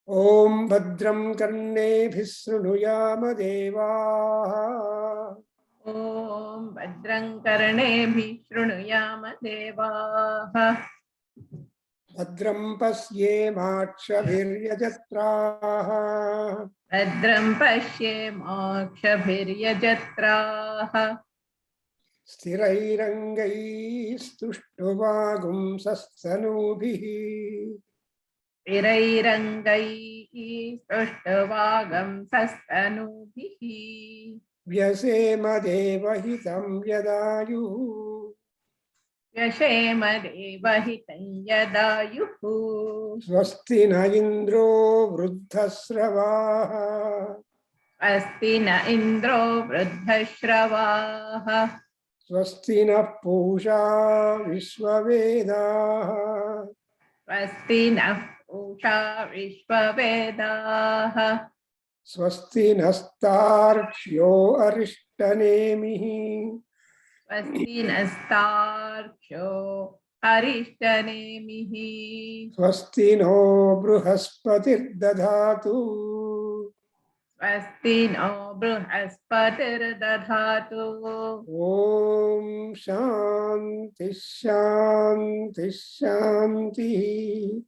ओम भद्रं कर्णेभिः शृणुयाम देवाः। ओम भद्रं कर्णेभिः शृणुयाम देवाः। भद्रं पश्येमाक्षभिर्यजत्राः। भद्रं पश्येमाक्षभिर्यजत्राः। स्थिरैरङ्गैस्तुष्टुवागुंसस्तनूभिः। स्थिरैरङ्गैः स्पृष्टवागंसस्तनूभिः। व्यसेम देवहितं यदायुः। व्यशेम देवहितं यदायुः। स्वस्ति न इन्द्रो वृद्धश्रवाः। स्वस्ति न इन्द्रो वृद्धश्रवाः। स्वस्ति नः पूषा विश्ववेदाः। स्वस्ति नः पूषा विश्ववेदाः। स्वस्ति नस्तार्क्ष्यो अरिष्टनेमिः। स्वस्ति नस्तार्क्ष्यो अरिष्टनेमिः। स्वस्ति नो बृहस्पतिर्दधातु। स्वस्ति नो बृहस्पतिर्दधातु। ॐ शान्ति शान्ति शान्तिः।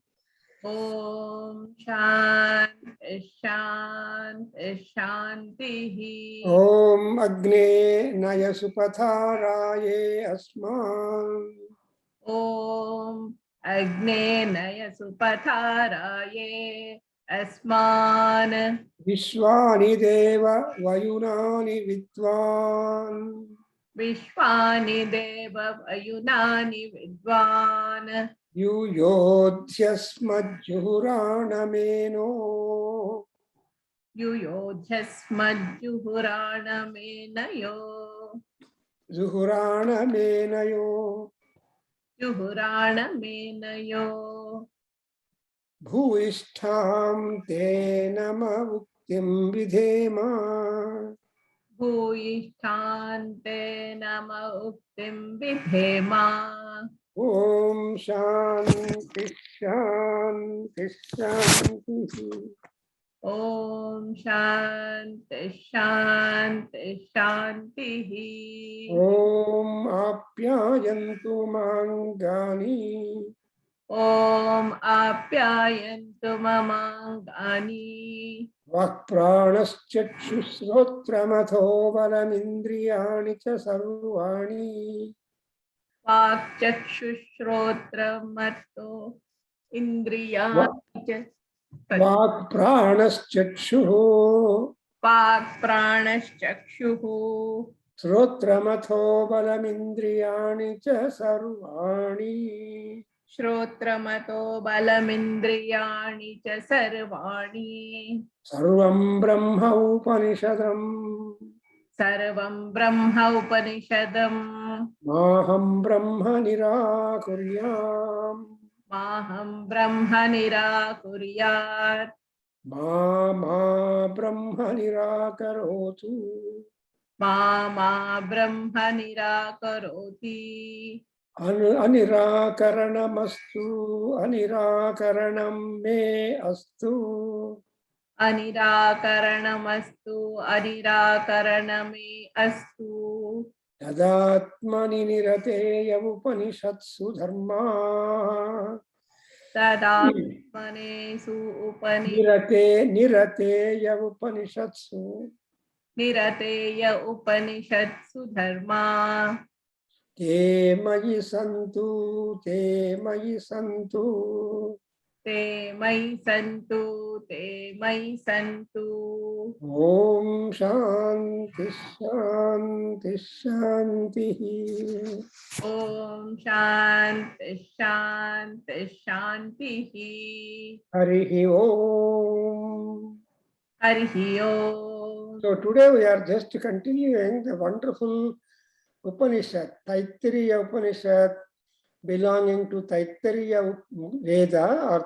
ॐ शान्ति शान्ति शान्तिः। ॐ अग्ने नयसुपथाराये अस्मान्। ॐ अग्ने नयसुपथाराये अस्मान्। विश्वानि देव वयुनानि विद्वान्। विश्वानि देव वयुनानि विद्वान्। युयोध्यस्मज्जुहुराणमेनो। युयोध्यस्मज्जुहुराणमेनयो। जुहुराणमेनयो जुहुराणमेनयो। भूयिष्ठां ते नम उक्तिं विधेम। भूयिष्ठान्ते नम उक्तिं विधेमा। ॐ शान्ति शान्ति शान्तिः। ॐ शान्ति शान्ति शान्तिः। ॐ आप्यायन्तु माङ्गानि। ॐ आप्यायन्तु ममाङ्गानि। वाक्प्राणश्चक्षुश्रोत्रमथो बलमिन्द्रियाणि च सर्वाणि। वाक्चक्षुश्रोत्रमथो इन्द्रियाणि च। वाक्प्राणश्चक्षुः वाक्प्राणश्चक्षुः श्रोत्रमथो बलमिन्द्रियाणि च सर्वाणि। श्रोत्रमतो बलमिन्द्रियाणि च सर्वाणि। सर्वं ब्रह्म उपनिषदम्। सर्वं ब्रह्म उपनिषदम्। माहं ब्रह्म निराकुर्याम्। माहं ब्रह्म निराकुर्यात्। मा ब्रह्म निराकरोतु। मा ब्रह्म निराकरोति। अनिराकरणमस्तु अनिराकरणं मे अस्तु। अनिराकरणमस्तु अनिराकरणमे अस्तु। तदात्मनि निरतेय उपनिषत्सु धर्मा। तदात्मनेषु निरतेय उपनिषत्सु निरतेय उपनिषत्सु धर्मा। ते मयि सन्तु ते मयि सन्तु। ते मयि सन्तु ते मयि सन्तु। ॐ शान्ति शान्ति शान्तिः। ॐ शान्ति शान्ति शान्तिः। हरिः ॐ। हरिः ॐ। So today we are just continuing the wonderful Upanishad, Taittiriya Upanishad, belonging to Taittiriya Veda or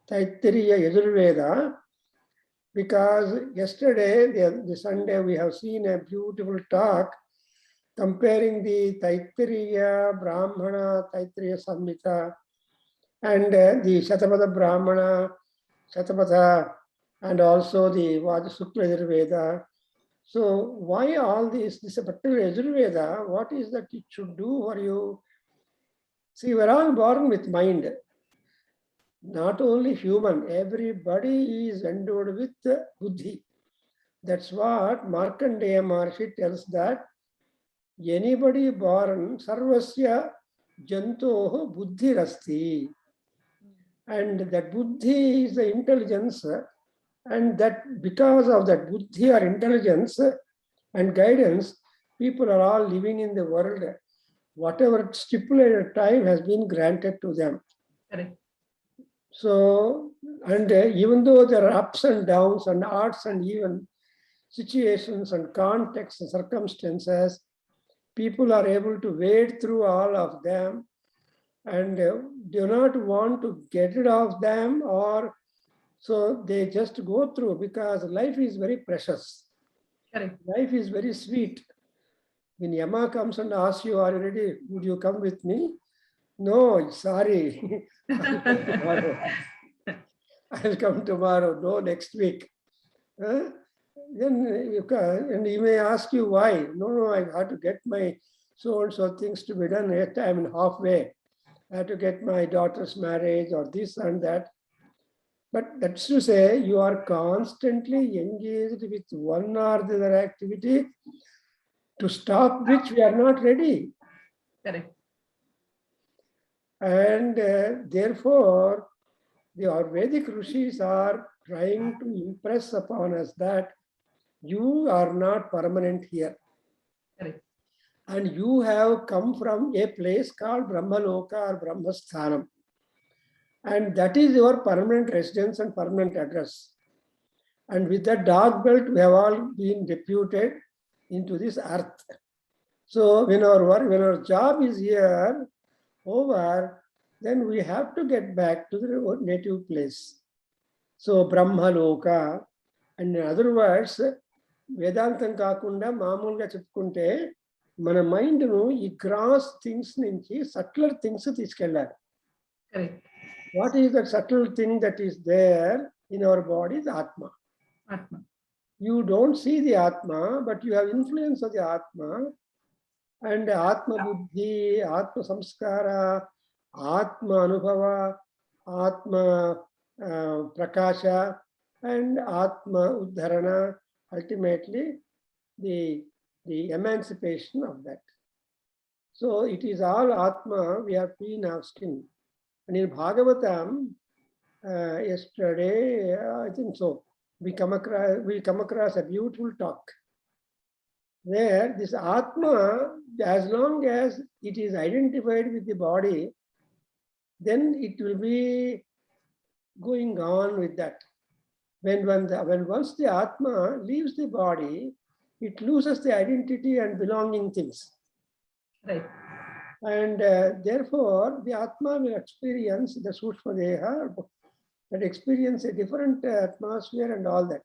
Taittiriya Yajurveda, because yesterday, the Sunday, we have seen a beautiful talk comparing the Taittiriya, Brahmana, Taittiriya Samhita and the Shatapada Brahmana, Shatapada, and also the Vajasukla Yajurveda. So why all this? This particular Yajurveda, what is that it should do for you? See, we're all born with mind. Not only human, everybody is endowed with buddhi. That's what Markandeya Maharshi tells that anybody born sarvasya jantoho buddhi rasti. And that buddhi is the intelligence, and that because of that buddhi or intelligence and guidance, people are all living in the world. Whatever stipulated time has been granted to them. Correct. So, and even though there are ups and downs and odds and even situations and contexts and circumstances, people are able to wade through all of them and do not want to get rid of them, or so they just go through, because life is very precious. Correct. Life is very sweet. When Yama comes and asks you, are you ready? Would you come with me? No, sorry. I'll come tomorrow. No, next week. Then you can, and he may ask you why. No, I have to get my so and so things to be done. Yet I'm halfway. I have to get my daughter's marriage or this and that. But that's to say, you are constantly engaged with one or the other activity, to stop which we are not ready. Correct. And therefore, the Ayurvedic Rishis are trying to impress upon us that you are not permanent here. Correct. And you have come from a place called Brahmaloka or Brahmasthanam. And that is your permanent residence and permanent address. And with that dark belt, we have all been deputed into this earth. So when our work, when our job is here over, then we have to get back to the native place. So Brahmaloka, and in other words, వేదాంతం కాకుండా మామూలుగా చెప్పుకుంటే మన మైండ్ను ఈ gross things నుంచి subtler things తీసుకెళ్ళాలి. Correct. What is that subtle thing that is there in our body? The atma. Atma. You don't see the Atma, but you have influence of the Atma. And Atma Buddhi, Atma Samskara, Atma Anubhava, Atma Prakasha, and Atma Uddharana, ultimately the emancipation of that. So it is all Atma we have been asking. And in Bhagavatam, yesterday, I think so, we come across a beautiful talk where this Atma, as long as it is identified with the body, then it will be going on with that. When once the Atma leaves the body, it loses the identity and belonging things. Right. And therefore, the Atma will experience the Sukshma Deha, that experience a different atmosphere and all that.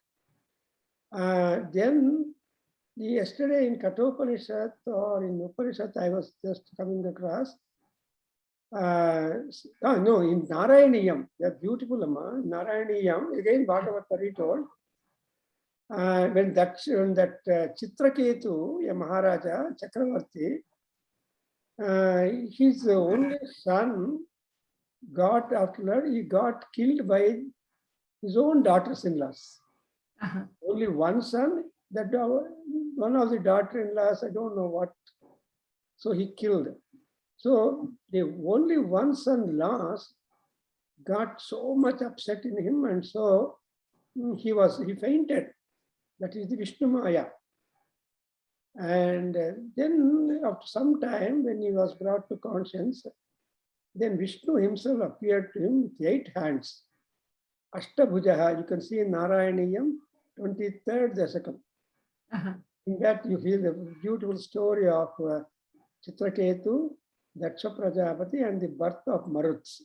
Then, yesterday in Kathopanishad or in Upanishad, I was just coming across. No, in Narayaniyam, a beautiful Amma, Narayaniyam, again Bhagavatam told, when that Chitraketu, a Maharaja, Chakravarti, his only son got he got killed by his own daughters-in-laws. Uh-huh. Only one son, that one of the daughter-in-laws, I don't know what, so he killed. So the only one son lost got so much upset in him, and so he fainted. That is the Vishnu Maya. And then after some time, when he was brought to conscience, then Vishnu himself appeared to him with 8 hands. Ashtabhujaha, you can see in Narayaniyam, 23rd Dasakam. Uh-huh. In that you feel the beautiful story of Chitraketu, Daksha Prajapati, and the birth of Maruts.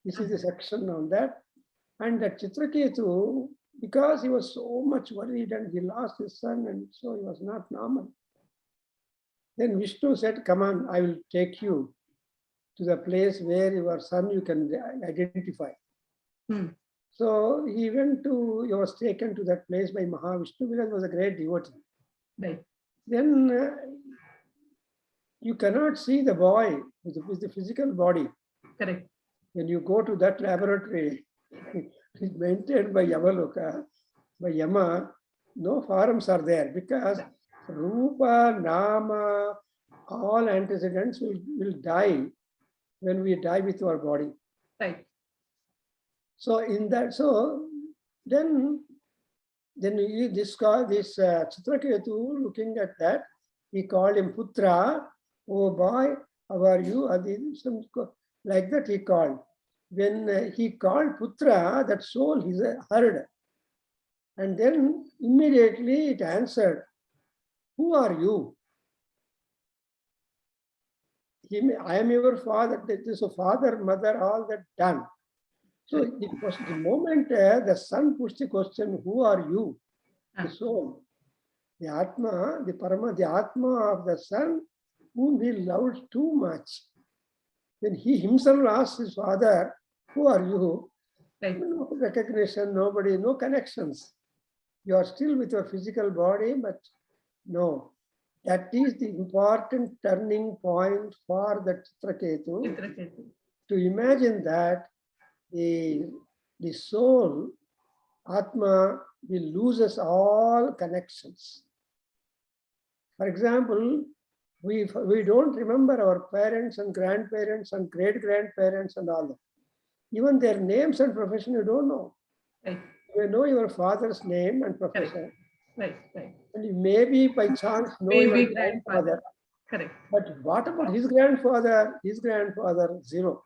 This is the section on that. And that Chitraketu, because he was so much worried and he lost his son, and so he was not normal. Then Vishnu said, come on, I will take you. to the place where your son you can identify. Hmm. So he was taken to that place by Mahavishnu because he was a great devotee. Right. Then you cannot see the boy with the physical body. Correct. When you go to that laboratory, it's maintained by Yamaloka, by Yama, no forms are there because Rupa, Nama, all antecedents will die when we die with our body. Right. So in that, so then this Chitraketu, looking at that, he called him Putra. Oh boy, how are you? Like that he called. When he called Putra, that soul is heard. And then immediately it answered, who are you? I am your father. So father, mother, all that done. So the moment the son puts the question, who are you? The soul, the Atma, the Parama, the Atma of the son, whom he loved too much. When he himself asks his father, who are you? Right. No recognition, nobody, no connections. You are still with your physical body, but no. That is the important turning point for the Chitraketu. To imagine that the soul, Atma, will loses all connections. For example, we don't remember our parents and grandparents and great-grandparents and all that. Even their names and profession you don't know. Right. You know your father's name and profession. Right. Right. And you maybe by chance know Maybe your grandfather. Correct. But what about his grandfather? His grandfather, zero.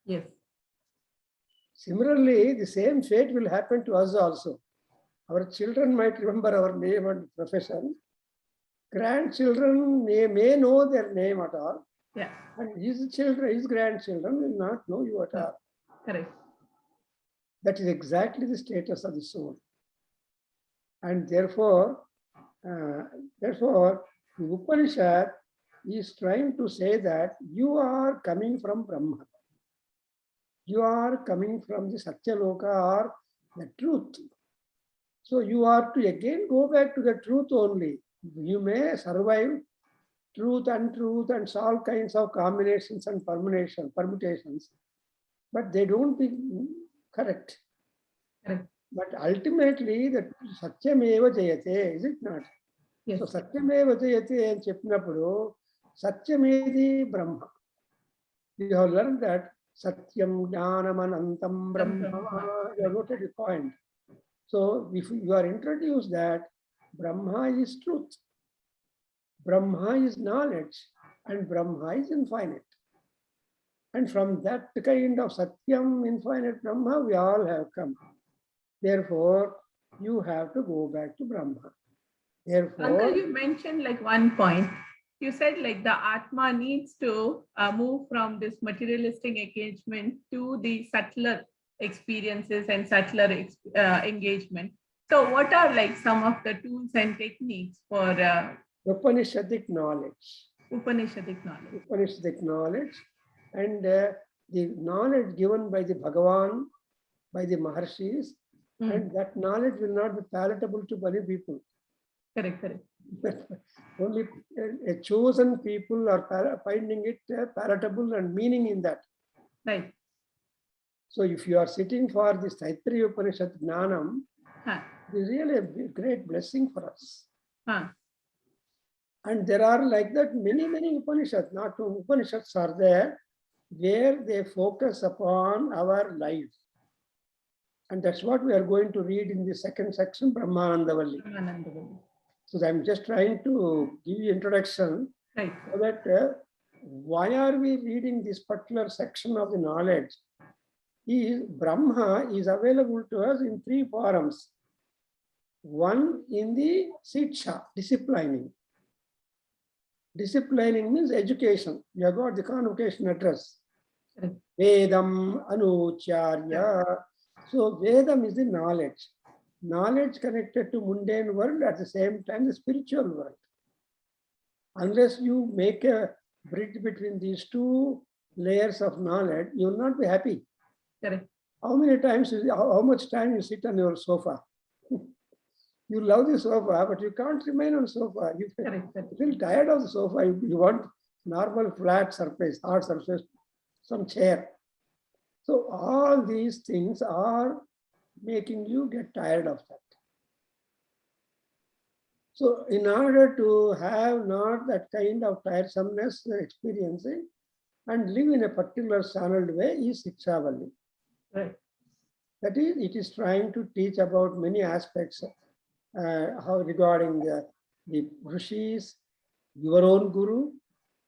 Yes. Similarly, the same fate will happen to us also. Our children might remember our name and profession. Grandchildren may know their name at all. Yeah. And his children, his grandchildren will not know you at all. Correct. That is exactly the status of the soul. And therefore, the Upanishad is trying to say that you are coming from Brahma. You are coming from the Satyaloka or the truth. So you are to again go back to the truth only. You may survive truth and all kinds of combinations and permutations, but they don't be correct. Correct. But ultimately, that Satyameva Jayate, is it not? Yes. So Satyameva Jayate and Chepnapudu, Satyamedi Brahma. You have learned that Satyam Jnanam Anantam Brahma. You have noted the point. So if you are introduced that Brahma is truth, Brahma is knowledge, and Brahma is infinite. And from that kind of Satyam, infinite Brahma, we all have come. Therefore, you have to go back to Brahma. Therefore, Uncle, you mentioned like one point. You said like the Atma needs to move from this materialistic engagement to the subtler experiences and subtler engagement. So what are like some of the tools and techniques for Upanishadic knowledge. Upanishadic knowledge. Upanishadic knowledge and the knowledge given by the Bhagavan, by the Maharshis, and that knowledge will not be palatable to many people. Correct, correct. Only a chosen people are finding it palatable and meaning in that. Right. So if you are sitting for this Taittiriya Upanishad Jnanam, it is really a great blessing for us. And there are like that many Upanishads, not Upanishads are there, where they focus upon our life. And that's what we are going to read in the second section, Brahmanandavalli. So I'm just trying to give you introduction, right, so that why are we reading this particular section of the knowledge? Brahma is available to us in three forms. One in the Siksha, disciplining. Disciplining means education. You have got the convocation address. Vedam Anucharya. So Vedam is the knowledge. Knowledge connected to mundane world, at the same time the spiritual world. Unless you make a bridge between these two, layers of knowledge, you will not be happy. Correct. How many times, how much time you sit on your sofa? You love the sofa, but you can't remain on sofa. You Correct. Correct. feel tired of the sofa. You want normal flat surface, hard surface, some chair. So all these things are making you get tired of that. So in order to have not that kind of tiresomeness experiencing and live in a particular channeled way is Shikshavalli. Right. That is, it is trying to teach about many aspects how regarding the rishis, your own guru,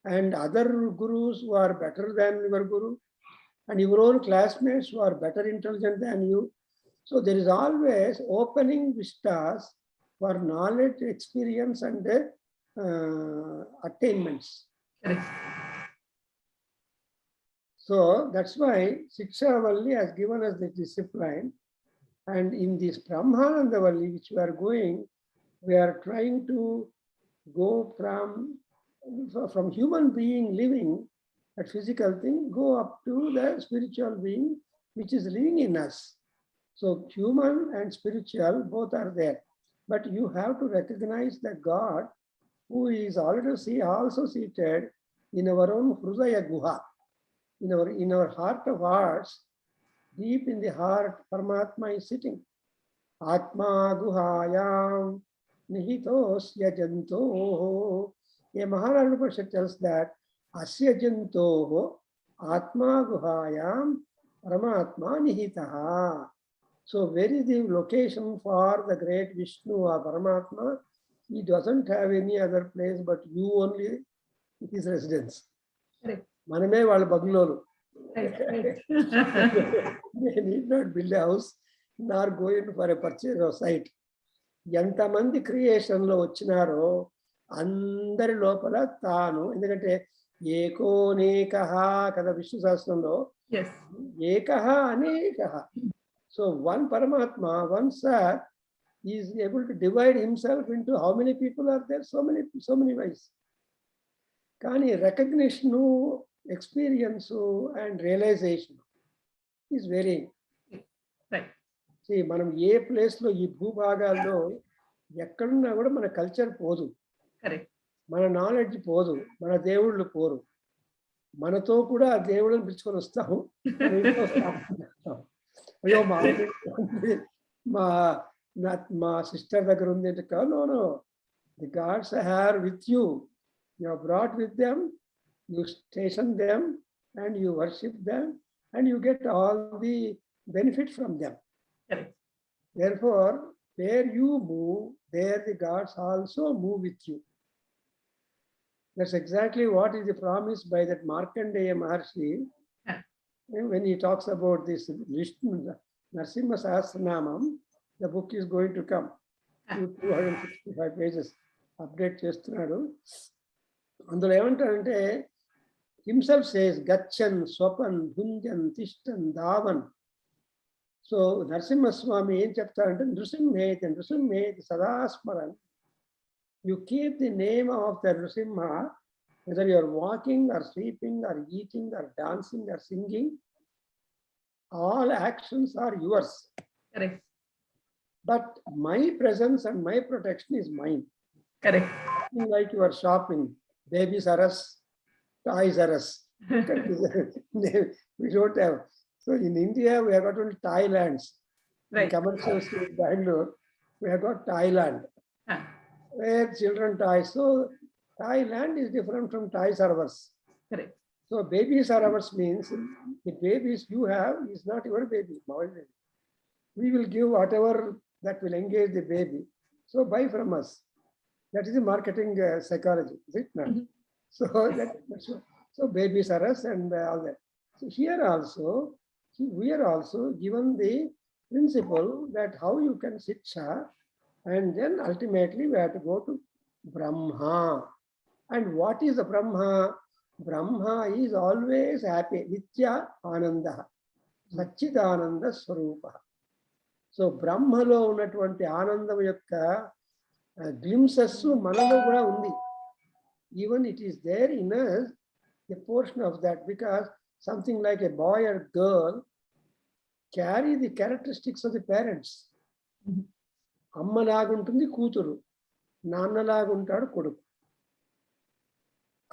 and other gurus who are better than your guru, and your own classmates who are better intelligent than you. So there is always opening vistas for knowledge, experience, and attainments. Correct. So that's why Shikshavalli has given us the discipline. And in this Brahmananda Valli, which we are going, we are trying to go from human being living, a physical thing, go up to the spiritual being, which is living in us. So human and spiritual both are there. But you have to recognize that God, who is already also seated in our own Hrudaya Guha, in our heart of hearts, deep in the heart, Paramatma is sitting. Atma Guhayam Nihitosya Jantoho. A Maharana Upanishad tells that Asya Jantoho Atma Guhayam Paramatma Nihitaha. So where is the location for the great Vishnu or Paramatma? He doesn't have any other place but you only, his residence. Correct. Maname వాళ్ళ బంగ్లోలు. Right. Right. They need not build a house nor go in for a purchase of site. ఎంతమంది క్రియేషన్లో వచ్చినారో అందరి లోపల తాను, ఎందుకంటే ఏకోనేకః కదా Vishnu సహస్రంలో, Yes. ఏకః అనేకః. So one Paramatma, one Sat, is able to divide himself into how many people are there? So many ways. Kani recognition, experience, and realization is varying. Right. See, మనం ఏ ప్లేస్లో ఈ భూభాగాల్లో ఎక్కడున్నా కూడా మన కల్చర్ పోదు, Correct. మన knowledge పోదు, మన దేవుళ్ళు పోరు. మనతో కూడా ఆ దేవుళ్ళని పిలుచుకొని వస్తాము. మన ఇంట్లో స్థాపిస్తాము. అయ్యో మా సిస్టర్ దగ్గర ఉంది అంటే కాదు. No, the gods are with you. You are brought with them, you station them, and you worship them, and you get all the benefit from them. Correct. Therefore, where you move, there the gods also move with you. That's exactly what is the promise by that Markandeya Maharshi. When he talks about this Vishnu Narsimha Sahasranamam, the book is going to come to 265 pages. Update చేస్తున్నాడు. అందులో ఏమంటారంటే himself says గచ్చన్ స్వపన్ భుంజన్ తిష్టన్ దావన్. So Narasimhaswamy ఏం చెప్తారంటే నృసింహేతి సదాస్మరన్. You keep the name of the Nrsimha, whether you are walking or sleeping or eating or dancing or singing, all actions are yours. Correct. But my presence and my protection is mine. Correct. Like you are shopping, babies are us, toys are us. We don't have. So in India, we have got only Thailands. Right. In commercial street, Bangalore, we have got Thailand, where children toys. So Thailand is different from Toys R Us. Correct. So babies are ours means the babies you have is not your baby. We will give whatever that will engage the baby. So buy from us. That is the marketing psychology, is it not? So so babies are us and all that. So here also, we are also given the principle that how you can shiksha, and then ultimately we have to go to Brahma. And what is the Brahma? Brahma is always happy. Nitya Ananda. Satchidananda Swarupa. So Brahmalo ఉన్నటువంటి ఆనందం యొక్క glimpses మనలో కూడా ఉంది. Even it is there in us, a portion of that, because something like a boy or girl carry the characteristics of the parents. Mhm. అమ్మలాగుంటుంది కూతురు, నాన్నలాగుంటాడు కొడుకు.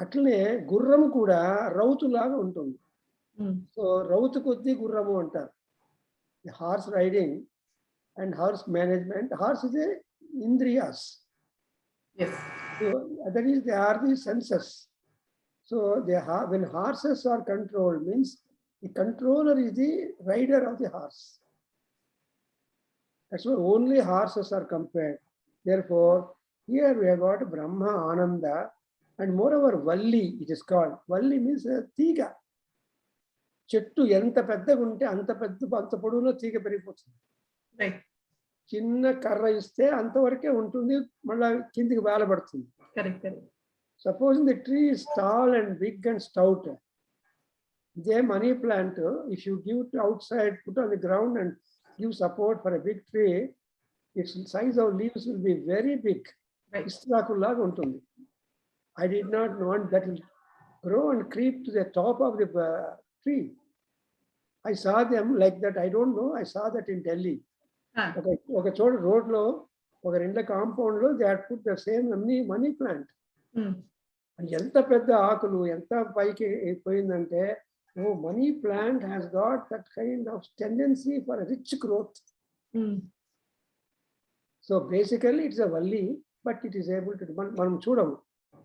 అట్లనే గుర్రం కూడా రౌతులాగా ఉంటుంది. సో రౌతు కొద్దీ గుర్రము అంటారు. Horse riding and horse management. Horse is a indriyas. Yes. So that is, they are the senses. So when horses are controlled, means the controller is the rider of the horse. That's why only horses are compared. Therefore, here we have got Brahma Ananda, and moreover Valli it is called. Valli means తీగ. చెట్టు ఎంత పెద్దగా ఉంటే అంత పొడవులో తీగ పెరిగిపోతుంది. Right. చిన్న కర్ర ఇస్తే అంతవరకే ఉంటుంది, మళ్ళీ కిందికి వేలబడుతుంది. Correct. Suppose the tree is tall and big and stout, the money plant, if you give it outside, put on the ground and give support for a big tree, its size of leaves will be very big. Right. ఇస్త్రాకుల్లాగా ఉంటుంది. I did not want that will grow and creep to the top of the tree. I saw them like that. I don't know. I saw that in Delhi. ఒక చోట రోడ్లో ఒక రెండో compound లో they had put the same money plant. ఎంత పెద్ద ఆకులు ఎంత పైకి పోయిందంటే, oh money plant has got that kind of tendency for rich growth. So basically it's a valli, but it is able to, మనం చూడము,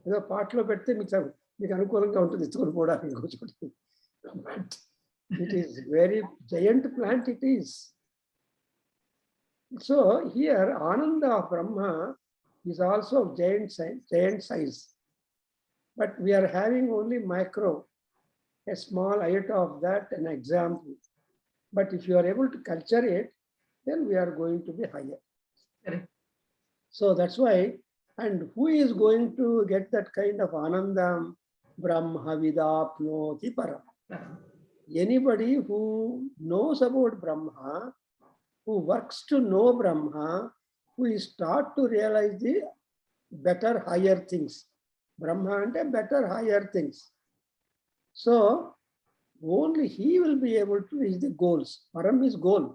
ఏదో పాటలో పెడితే మీకు అనుకూలంగా ఉంటుంది ఎత్తుకొని పోవడానికి ఇంకో చోట. But it is very giant plant it is. So here Ananda of Brahma is also of giant size, but we are having only micro, a small iota of that, an example. But if you are able to culture it, then we are going to be higher. Correct. So that's why, and who is going to get that kind of Anandam? Brahma vidapnoti param. Anybody who knows about Brahma, who works to know Brahma, who is taught to realize the better, higher things. Brahma and better, higher things. So only he will be able to reach the goals. Param is goal.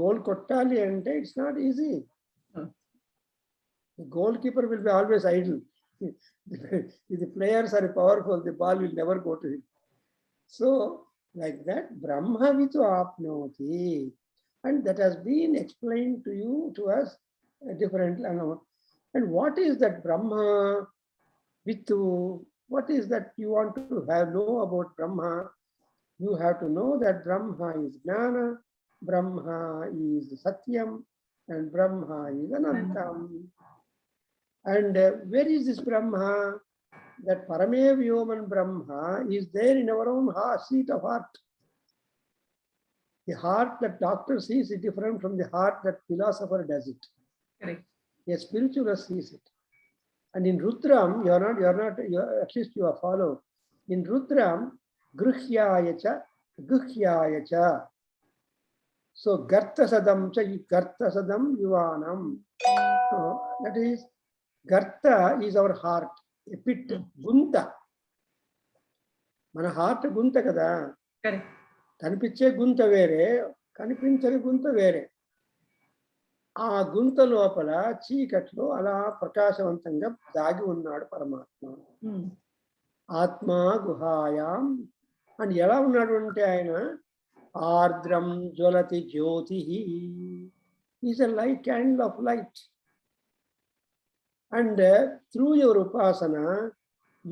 Goal kottali ante it's not easy. The goalkeeper will be always idle. If the players are powerful, the ball will never go to him. So like that, Brahma vitu apnoti, and that has been explained to you, to us, differently. And what is that Brahma vitu? What is that you want to know about Brahma? You have to know that Brahma is Jnana, Brahma is Satyam, and Brahma is Anantam. And where is this Brahma? That Paramevyoman Brahma is there in our own seat of heart. The heart that doctor sees is different from the heart that philosopher does it. Correct. A spiritualist sees it. And in Rudram, you are not, at least you are followed. In Rudram, Gruhyayacha, Guhyayacha. So Gartasadam cha, Gartasadam Yuvanam. So that is, Garta is our heart. A pit, gunta. మన heart గుంత కదా. కనిపించే గుంత వేరే, కనిపించని గుంత వేరే. ఆ గుంత లోపల చీకట్లో అలా ప్రకాశవంతంగా దాగి ఉన్నాడు పరమాత్మ. ఆత్మ గుహాయాం అని ఎలా ఉన్నాడు అంటే ఆయన ఆర్ద్రం జ్వలతి జ్యోతి, is a light, candle of light. And through your upasana,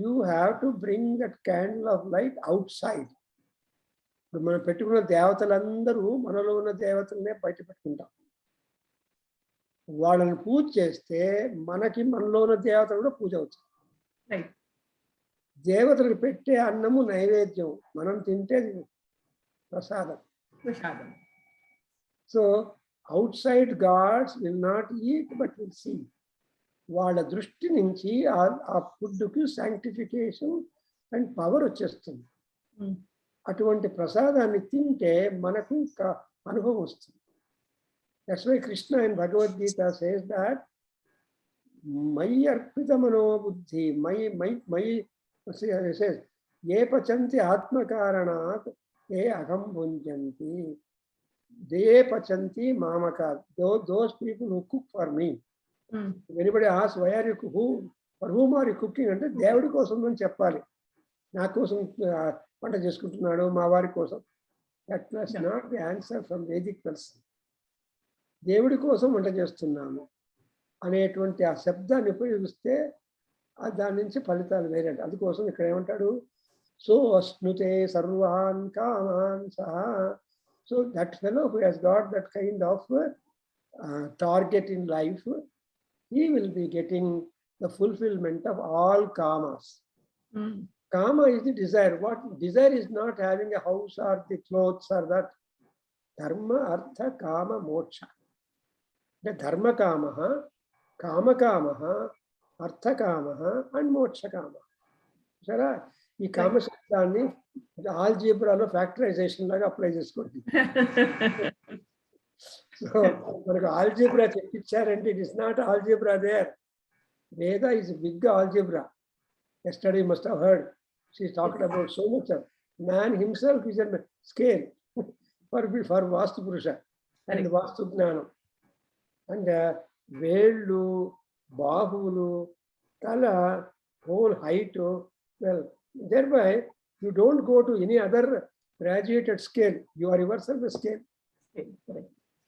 you have to bring that candle of light outside. మనం పెట్టుకున్న దేవతలందరూ మనలో ఉన్న దేవతలనే బయట పెట్టుకుంటాం. వాళ్ళని పూజ చేస్తే మనకి మనలో ఉన్న దేవత కూడా పూజ అవుతుంది. దేవతలకు పెట్టే అన్నము నైవేద్యం, మనం తింటే ప్రసాదం. So outside gods will not eat but will see. వాళ్ళ దృష్టి నుంచి ఆ ఫుడ్కి సాంక్టిఫికేషన్ అండ్ పవర్ వచ్చేస్తుంది. అటువంటి ప్రసాదాన్ని తింటే మనకు అనుభవం వస్తుంది. That's why Krishna in Bhagavad Gita says that మై అర్పిత మనోబుద్ధి, మై ye pachanti atma karanat te aham bhunjanti. They pachanti mamaka. Those people who cook for me. If anybody asks, why are you for whom are you cooking? అంటే దేవుడి కోసం అని చెప్పాలి. నా కోసం వంట చేసుకుంటున్నాడు, మా వారి కోసం. That was not the answer from Vedic person. దేవుడి కోసం వంట చేస్తున్నాము అనేటువంటి ఆ శబ్దాన్ని ఉపయోగిస్తే దాని నుంచి ఫలితాలు వేరే. అందుకోసం ఇక్కడ ఏమంటాడు, సో అశ్నుతే సర్వాన్ కామాన్ సహా. So that fellow who has got that kind of target in life, he will be getting the fulfillment of all kamas. Kama is the desire. What desire is not having a house or the clothes or that. Dharma, artha, kama, moksha. The dharma kamaha, kama kamaha, artha kamaha, and moksha kama. Sara, ఈ కామ శబ్దాన్ని ఆల్జీబ్రాలో factorisation లాగా apply చేసుకోండి. So మనకు algebra చెప్పించారంటే it is not algebra there. Veda is a big algebra. Yesterday you must have heard. She talked about so much of man himself is a scale for Vastu Purusha and Vastu Gnanam. And Velu, Bahulu, Kala, whole height. Well, thereby you don't go to any other graduated scale. You are yourself a scale.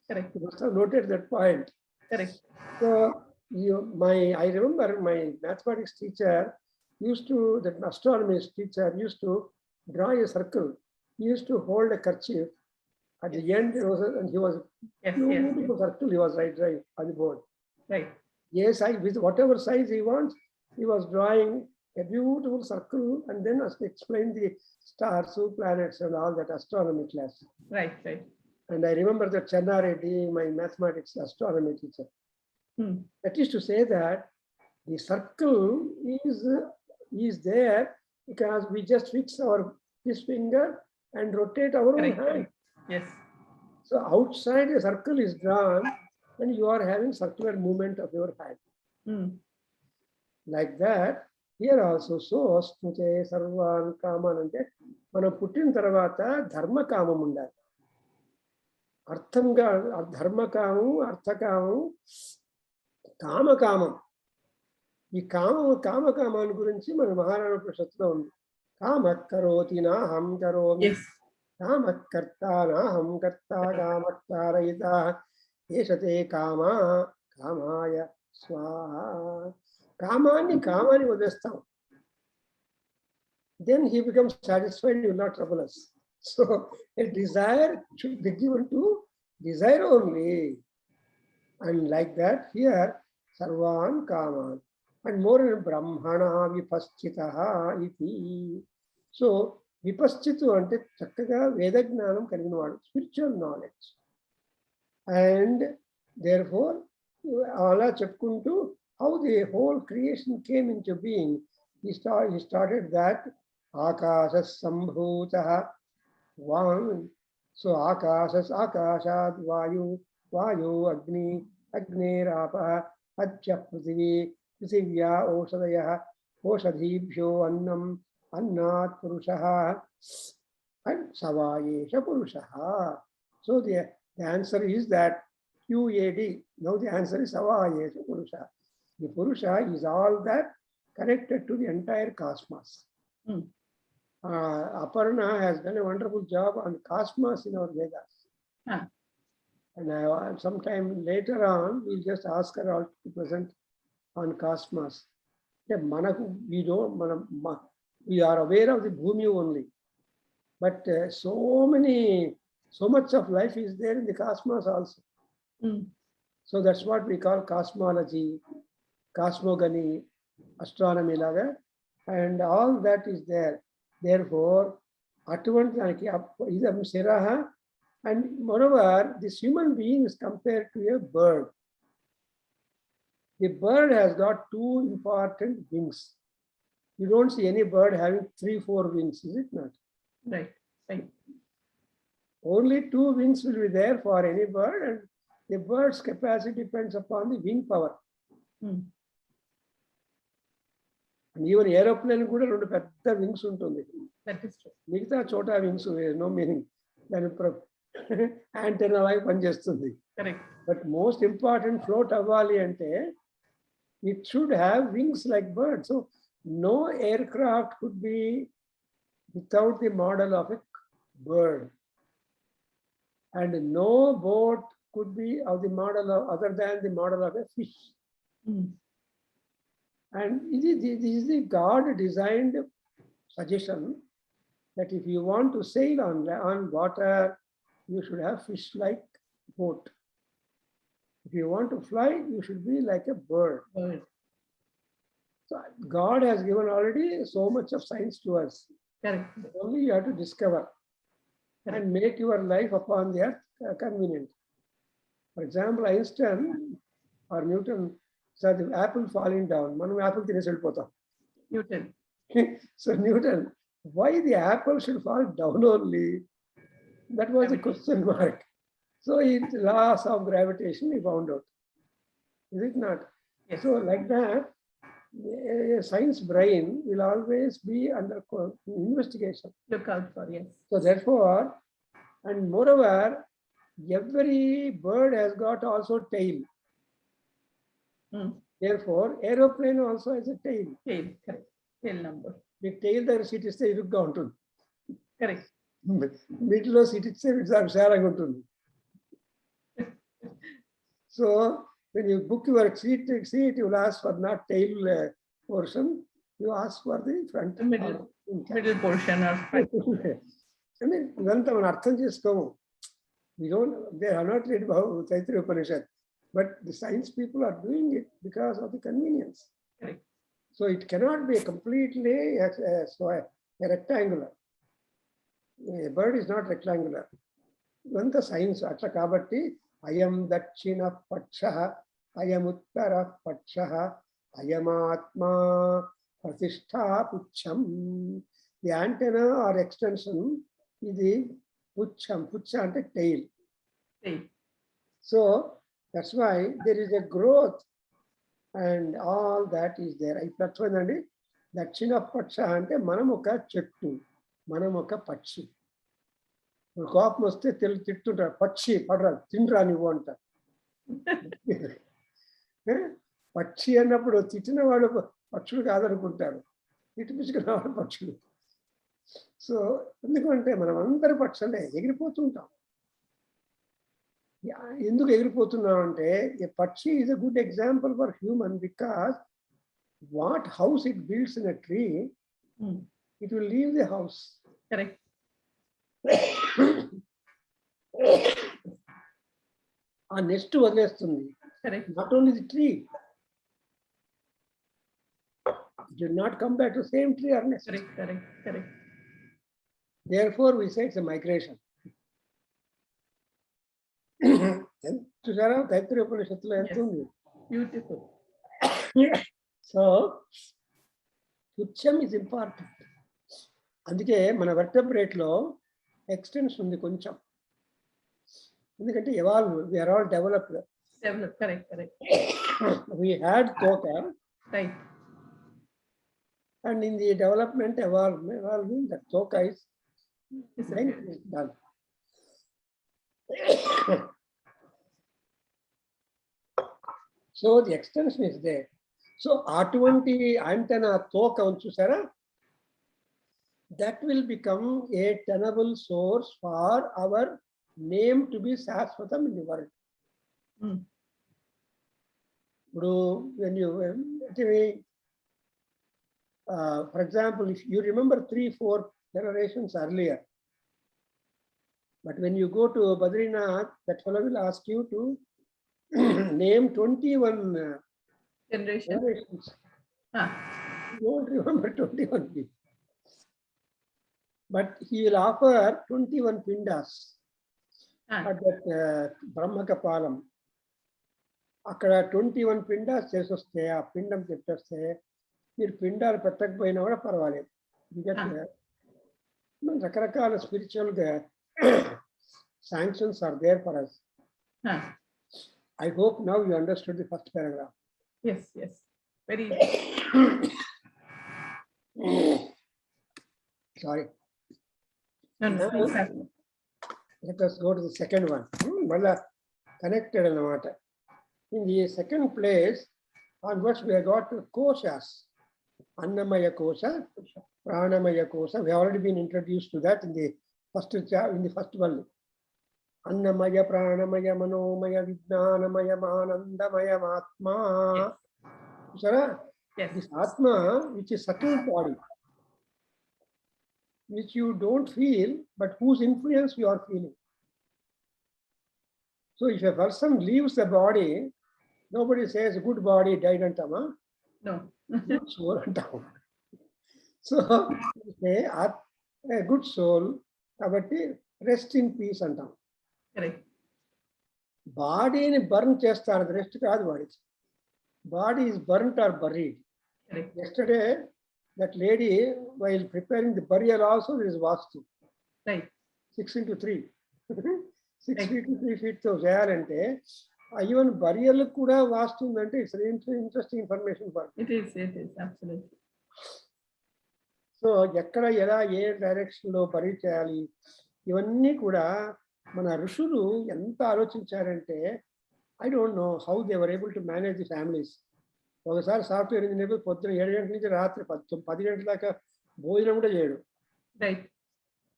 Correct. You must have noted that point. Correct. So I remember my mathematics teacher used to, that astronomy teacher used to draw a circle. He used to hold a kerchief. At the end, and he was beautiful circle. He was right on the board. Right. Yes, with whatever size he wants, he was drawing a beautiful circle and then explain the stars, planets, and all that astronomy class. Right. And I remember that Channa Reddy, my mathematics astronomy teacher. That is to say that the circle is there because we just fix this finger and rotate our own hand. Yes. So outside a circle is drawn and you are having circular movement of your hand. Like that, here also, so astute sarvan kaman ante మనం పుట్టిన తర్వాత ధర్మకామం ఉండాలి. అర్థంగా ధర్మకామం, అర్థకామం, కామకామం. ఈ కామకామాన్ని గురించి మన మహారాణ ఉపనిషత్తులో ఉంది. కామకరోతి నాహం కరోమి, కామకర్త నాహం కర్త, కామకారయిత ఏషతే కామా కామాయ స్వాహ. కామాన్ని వదిలేస్తాం. Then he becomes satisfied, he will not trouble us. So a desire should be given to desire only. And like that, here, sarvan kaman. And more brahmana vipaschitaha iti. So, vipaschitu ante chakkaga veda gnanam kaligina, spiritual knowledge. And therefore, ala chepkuntu how the whole creation came into being. He started that akasha sambhutaha. One. So akashad vayu agni agnirapa ajja prithivya oshadhibhyo annam annat purushaha and savayesha purushaha. So the answer is that QAD. Now the answer is savayesha purusha. The purusha is all that connected to the entire cosmos. Aparna has done a wonderful job on cosmos in our Vedas. And sometime later on, we'll just ask her all to present on cosmos. We are aware of the Bhumi only. But so much of life is there in the cosmos also. So that's what we call cosmology, cosmogony, astronomy laga, and all that is there. Therefore, atvanti daniki idam siraha. And moreover, this human being is compared to a bird. The bird has got two important wings. You don't see any bird having 3-4 wings, is it not? Right. Only 2 wings will be there for any bird, and the bird's capacity depends upon the wing power. Even aeroplane కూడా 2 పెద్ద wings ఉంటుంది. That is true. మిగతా చోట wings no meaning. దాని antenna లాగా పనిచేస్తుంది. Correct. But most important float అవ్వాలి అంటే it should have wings like bird. So no aircraft could be without the model of a bird. And no boat could be of the model of other than the model of a fish. And this is the God designed suggestion that if you want to sail on water, you should have fish like boat. If you want to fly, you should be like a bird. Bird. So God has given already so much of science to us. Correct. Only you have to discover and make your life upon the earth convenient. For example, Einstein or Newton saw the apple falling down. Manam apple tinesi vellipotam. Newton. So Newton, why the apple should fall down only? That was the question mark. So in laws of gravitation, he found out. Is it not? Yes. So like that, a science brain will always be under investigation. Look out for, yes. So therefore, and moreover, every bird has got also tail. Therefore, aeroplane also has a tail. Tail, correct. Tail number. The tail దగ్గర seat ఇస్తే ఇరుగ్గా ఉంటుంది. Correct. మిడిల్లో seat ఇస్తే విశాలంగా ఉంటుంది. So when you book your seat, you will ask for not tail portion, you ask for the front. Middle portion or front. I mean, ఇదంతా మనం అర్థం చేసుకోము. They are not read about Taittiriya Upanishad, but the science people are doing it because of the convenience. Correct. So it cannot be completely a rectangular. A bird is not rectangular. ఇదంతా science అట్లా కాబట్టి అయం దక్షిణ పక్ష అయం ఉత్తర పక్ష అయమాత్మా ప్రతిష్టా పుచ్చం. ది యాంటెనా ఆర్ ఎక్స్టెన్షన్ ఇది పుచ్చం. పుచ్చ అంటే tail. So that's why there is a growth and all that is there. ఇప్పుడు అర్థమైందండి. దక్షిణ పక్ష అంటే మనం ఒక చెట్టు, మనం ఒక పక్షి. కోపం వస్తే తిట్టుంటారు, పక్షి పడరా తిండ్రా నువ్వు అంటారు. పక్షి అన్నప్పుడు తిట్టిన వాడు పక్షులు కాదనుకుంటారు, తిట్టిపించుకున్న వాడు పక్షులు. సో ఎందుకంటే మనం అందరి పక్షులే ఎగిరిపోతుంటాం. ఎందుకు ఎగిరిపోతున్నాం అంటే ఏ పక్షి is a good example for human because what house it builds in a tree it will leave the house. Correct. ఆ నెస్ట్ వదిలేస్తుంది. Correct. Not only the tree, it will not come back to same tree or nest. Correct. Correct. Correct. Therefore we say it's a migration. చూసారా తైత్తిరీయ ఉపనిషత్తులో ఎంత ఉంది. Beautiful. So పుచ్చం is important. అందుకే మన వర్టబ్రేట్ లో ఎక్స్టెన్షన్ ఉంది కొంచెం. ఎందుకంటే we are all developed. Correct. Correct. We had toka. Right. And in the development evolving, the toka is done. So the extension is there. So అటువంటి యాంటెనా తోక చూసారా, that will become a tenable source for our name to be Shashvatam in the world. ఇప్పుడు when you for example, if you remember 3-4 generations earlier, but when you go to Badrinath, that fellow will ask you to name 21 generations. You won't remember 21 people. But he will offer 21 pindas at that Brahmakapalam. అక్కడ 21 పిండాస్ చేసొస్తే ఆ పిండం చెప్పేస్తే మీరు పిండాలు పెట్టకపోయినా కూడా పర్వాలేదు. రకరకాల spiritual sanctions are there for us. I hope now you understood the first paragraph. Yes. Very. Sorry. No, no, Now, please have. let us go to the second one. Mala connected anamata. In the second place, onwards we have got koshas. Annamaya kosha, pranamaya kosha. We have already been introduced to that in the first one. Annamaya, pranamaya, manomaya, vijnanamaya, manandamaya, atma. Sarah, Yes. this atma, which is subtle body, which you don't feel, but whose influence you are feeling. So if a person leaves the body, nobody says good body died antama, No. good soul antama. So we say a good soul, kabatti rest in peace antam. Correct. Body ni burn chestar, the rest kaadu body. Body is burnt or buried. Correct. Yesterday, that lady, while preparing the burial also, there is vastu. Right. 6 into 3. 6 Right. feet to 3 feet తో చేయాలంటే even burial కూడా వాస్తుందంటే it's interesting information for It is absolutely. సో ఎక్కడ ఎలా ఏ direction లో bury చేయాలి ఇవన్నీ కూడా మన ఋషులు ఎంత ఆలోచించారంటే I don't know how they were able to manage the families. ఒకసారి సాఫ్ట్వేర్ ఇంజనీర్ పొద్దున 7 గంటల నుంచి రాత్రి 10 గంటల దాకా భోజనం కూడా చేయడు. Right.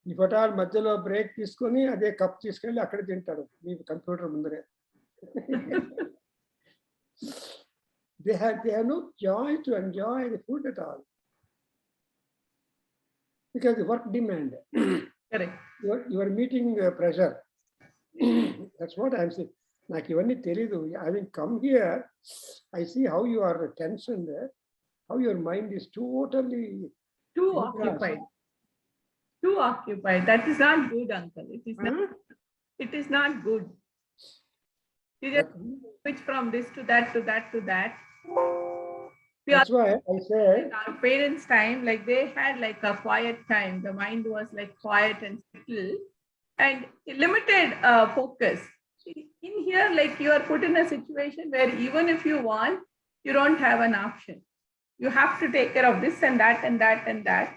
ఈ ఫటాల్ మధ్యలో బ్రేక్ తీసుకొని అదే కప్ తీసుకెళ్ళి అక్కడ తింటాడు మీ కంప్యూటర్ ముందరే. they have no joy to enjoy the food at all because the work demand. Correct. You are meeting pressure. That's what I'm saying. నాకు ఇవన్నీ తెలీదు. Having come here, I see how you are tensioned, how your mind is totally Too occupied. Too occupied. That is not good, uncle. It is not. It is not good. You just switch from this to that to that to that. That's why I said Our parents' time, like they had like a quiet time. The mind was like quiet and settled and limited focus. In here, like you are put in a situation where even if you want, you don't have an option. You have to take care of this and that and that and that.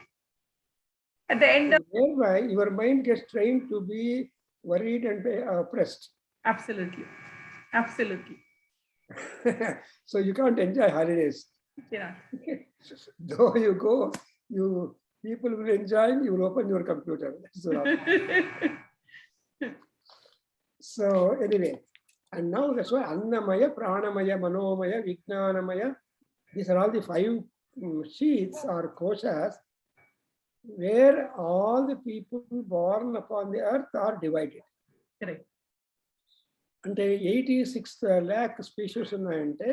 At the end of thereby your mind gets trained to be worried and oppressed. absolutely. Absolutely. So you can't enjoy holidays. Yeah. Though you go, people will enjoy, you will open your computer. So anyway, and now that's why Annamaya, Pranamaya, Manomaya, Vijnanamaya, these are all the 5 sheets or koshas where all the people born upon the earth are divided. Correct. అంటే 86 lakh species ఉన్నాయంటే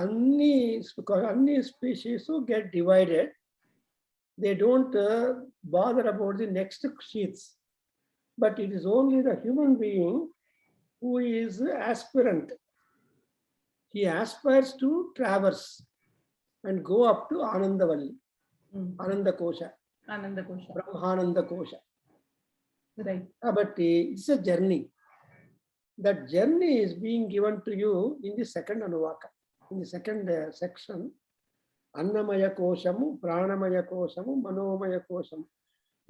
అన్ని species get divided. They don't bother about the next sheaths, but it is only the human being who is aspirant. He aspires to traverse and go up to Anandavalli, Anandakosha, Brahmanandakosha. Right. కాబట్టి it's a journey. That journey is being given to you in the second anuvaka, in the second section. Annamaya koshamu, pranamaya koshamu, manomaya koshamu.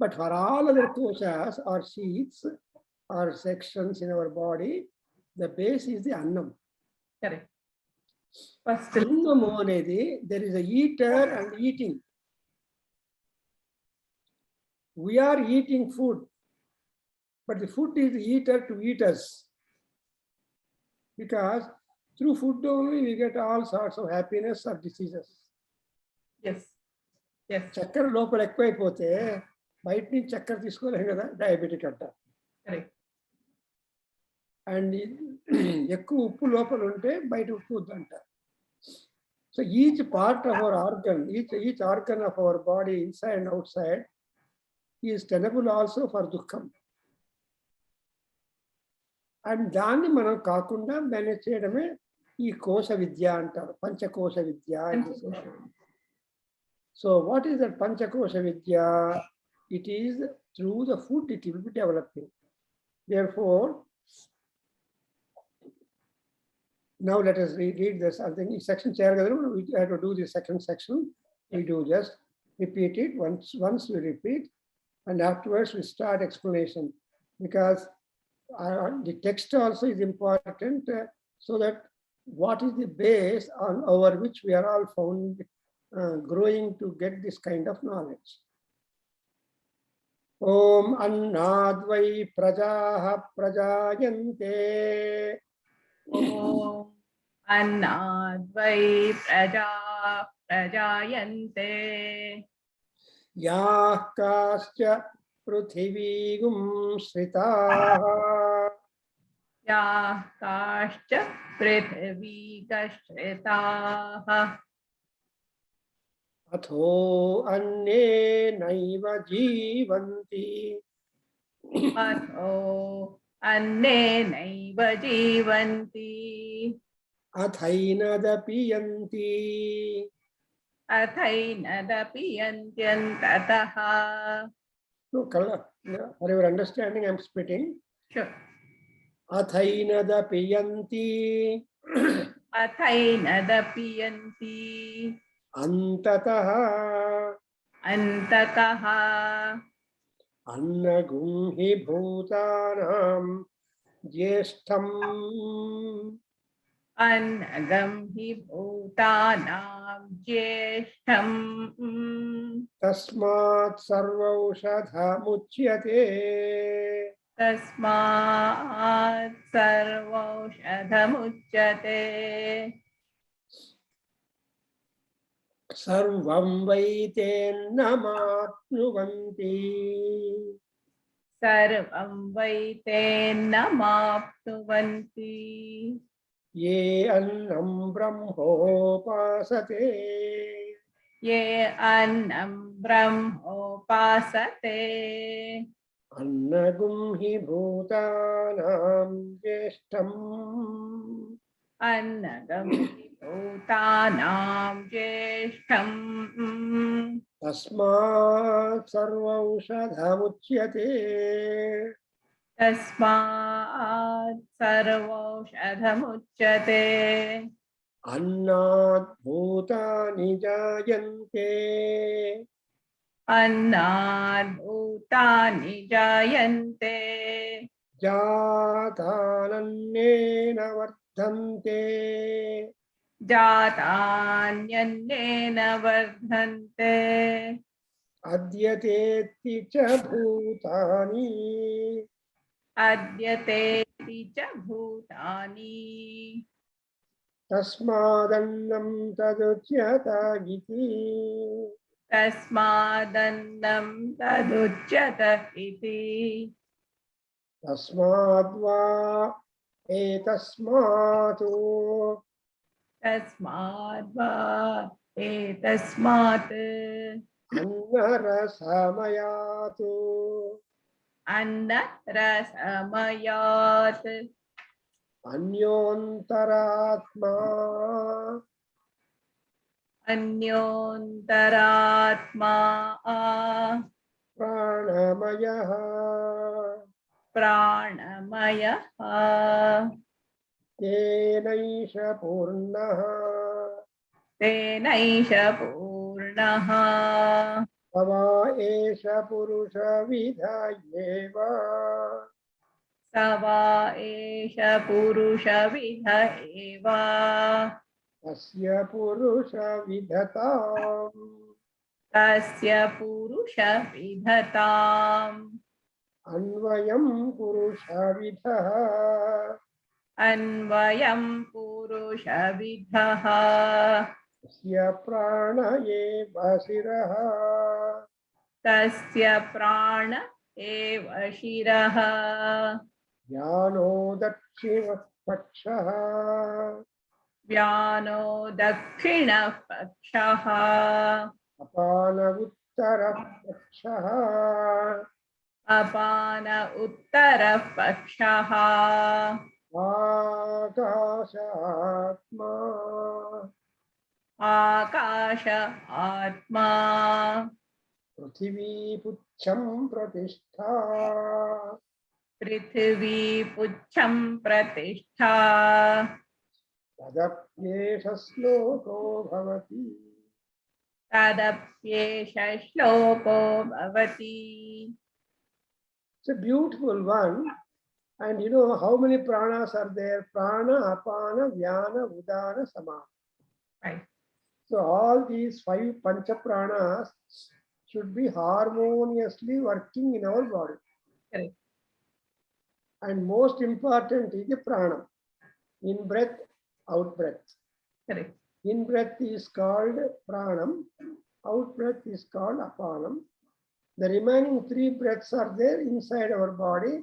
But for all other koshas or sheets or sections in our body, the base is the annam. Correct. First, Annamu anedi, there is a eater and eating. We are eating food, but the food is the eater to eat us. Because through food only we get all sorts of happiness or diseases. yes. Yes. చక్కెర లోపల ఎక్కువైపోతే బయట నుంచి చక్కెర తీసుకోలేం కదా, diabetic అంట. Correct. And ఎక్కువ ఉప్పు లోపల ఉంటే బయట ఉప్పు వద్దంట. So each part of our organ, each organ of our body inside and outside is tenable also for దుఃఖం. అండ్ దాన్ని మనం కాకుండా మేనేజ్ చేయడమే ఈ కోశ విద్య అంటారు, పంచకోశ విద్య. సో వాట్ ఈస్ దట్ పంచకోశ విద్య? It is through the food it will be developing. Therefore, now let us read this. I think section chair, we have to do the second section. We do just repeat it once we repeat, and afterwards we start explanation, because the text also is important, so that what is the base on over which we are all found growing to get this kind of knowledge. Om annadvai prajaha prajayante. Om annadvai prajayante. Yah kascha prithivigum shritaha. Yah kascha prithvigashritaha. Atho anne naiva jivanti. Atho annenaiva jivanti. Athainadapi yanti. Athainadapi yantyantatah. So, for your understanding, I am splitting. Sure. Athainadapi yanti. Athainadapi yanti. Antataha. Antataha. Annagum hi bhutanam jyeshtham. Annagam hi bhutanam jyeshtham. Tasmat sarvaushadha muchyate. Tasmat sarvaushadhamuchyate. Sarvam vaitenna mapnuvanti. Sarvam vaitenna mapnuvanti. Ye annam brahmopasate. Ye annam brahmopasate. Annagum hi bhutanam jyeshtham. Annagam hi bhutanam jyeshtham. Tasmat sarvaushadhamuchyate. Tasmat sarvaushadhamuchyate. Annat bhutani jayante. Annad bhutani jayante. Jatanannena vardhante. Jatanyannena vardhante. Adyateti cha bhutani. Adyateti cha bhutani. Tasmadannam taduchyata iti. Tasmadannam taduchyata iti. Tasmadva etasmatu. Tasmadva etasmat. Annarasamayatu. Annarasamayat. Anyontaratma. Anyontaratma. Pranamayaha. Pranamayaha. Tenaisha purnaha. Tenaisha purnaha. Tava esha purusha vidhayeva. Sava esha purusha vidha eva. Tasya purusha vidhatam. Tasya purusha vidhatam. Anvayam purusha vidhaha. Anvayam purusha vidhaha. Tasya prana eva siraha. Tasya prana eva shiraha. Jnano dakshina pakshaha. Vyano dakshina pakshaha. Apana uttara pakshaha. Apana uttara pakshaha. Akasha atma. Akasha atma. Prithvi pucham pratishtha. Prithvi pucham pratishtha. Tadapyesha sloko bhavati. Tadapyesha shloko bhavati. It's a beautiful one. And you know how many pranas are there? Prana, apana, vyana, udana, samana. Right. So all these 5 pancha pranas should be harmoniously working in our body. Correct. And most important is the prana. In breath, out breath. Correct. In breath is called pranam, out breath is called apanam. The remaining 3 breaths are there inside our body.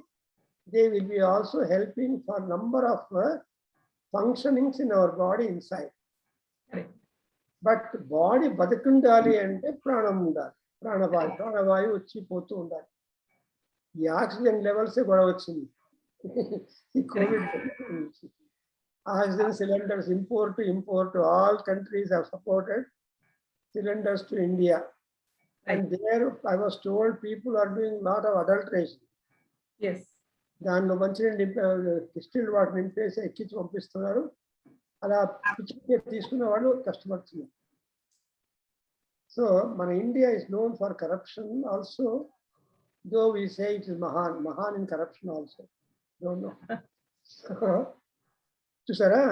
They will be also helping for number of functionings in our body inside. Correct. But body badakundali ante pranam undali. Pranavayu వచ్చి పోతూ ఉండాలి. ఈ oxygen levels గొడవ వచ్చింది. ఈ Covid oxygen cylinders import, all countries have supported cylinders to India. And there I was told people are doing a lot of adulteration. Yes. దానిలో మంచిగా distilled water నింపేసి ఎక్కించి పంపిస్తున్నారు. అలా పిచ్చి తీసుకున్న వాళ్ళు కష్టపడుతున్నారు. సో మన India is known for corruption also, though we say it is మహాన్ in corruption also. Don't know. చూసారా,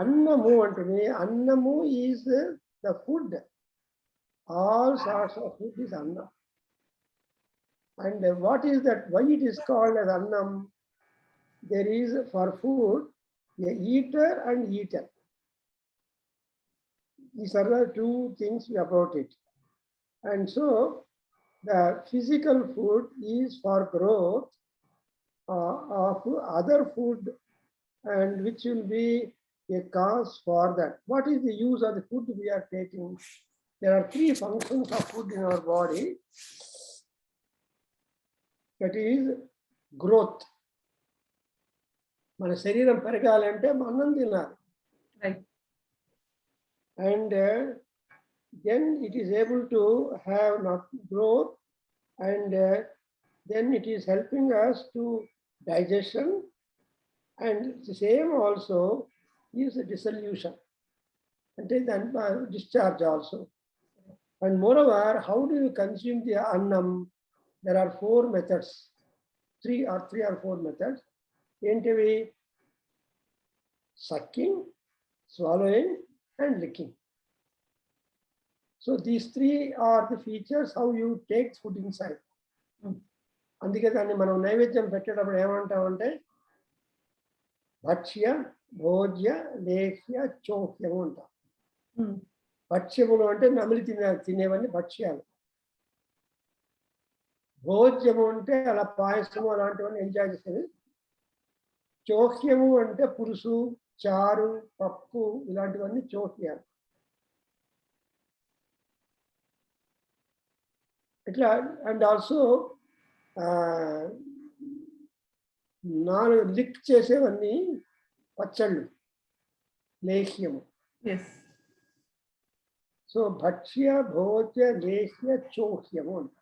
అన్నము అంటుంది. అన్నము is the food. All sorts of food is అన్నం. And what is that? Why it is called as annam? There is for food a eater and eater. These are the 2 things about it. And so the physical food is for growth of other food, and which will be a cause for that. What is the use of the food we are taking? There are 3 functions of food in our body. That is growth. మన శరీరం పెరగాలంటే అన్నం తినాలి. Right. And then it is able to have not growth, and then it is helping us to digestion, and the same also is a dissolution, and then discharge also. And moreover, how do you consume the annam? There are 4 methods, 3 or 4 methods. Entivi? Sucking, swallowing, and licking. So these 3 are the features how you take food inside. అందుకే దాన్ని మనం నైవేద్యం పెట్టేటప్పుడు ఏమంటామంటే భక్ష్య, భోజ్య, లేహ్య, చోహ్యము అంటాం. భక్ష్యములు అంటే నమిలి తినేవన్నీ భక్ష్యాలు. భోజ్యము అంటే అలా పాయసము అలాంటివన్నీ ఎంజాయ్ చేసేది. చోహ్యము అంటే పులుసు, చారు, పప్పు ఇలాంటివన్నీ చోహ్యాలు. ఇట్లా. అండ్ ఆల్సో 4 లిక్ చేసేవన్నీ పచ్చళ్ళు, లేహ్యము. సో భక్ష్య, భోజ్య, లేహ్య, చోహ్యము అంట.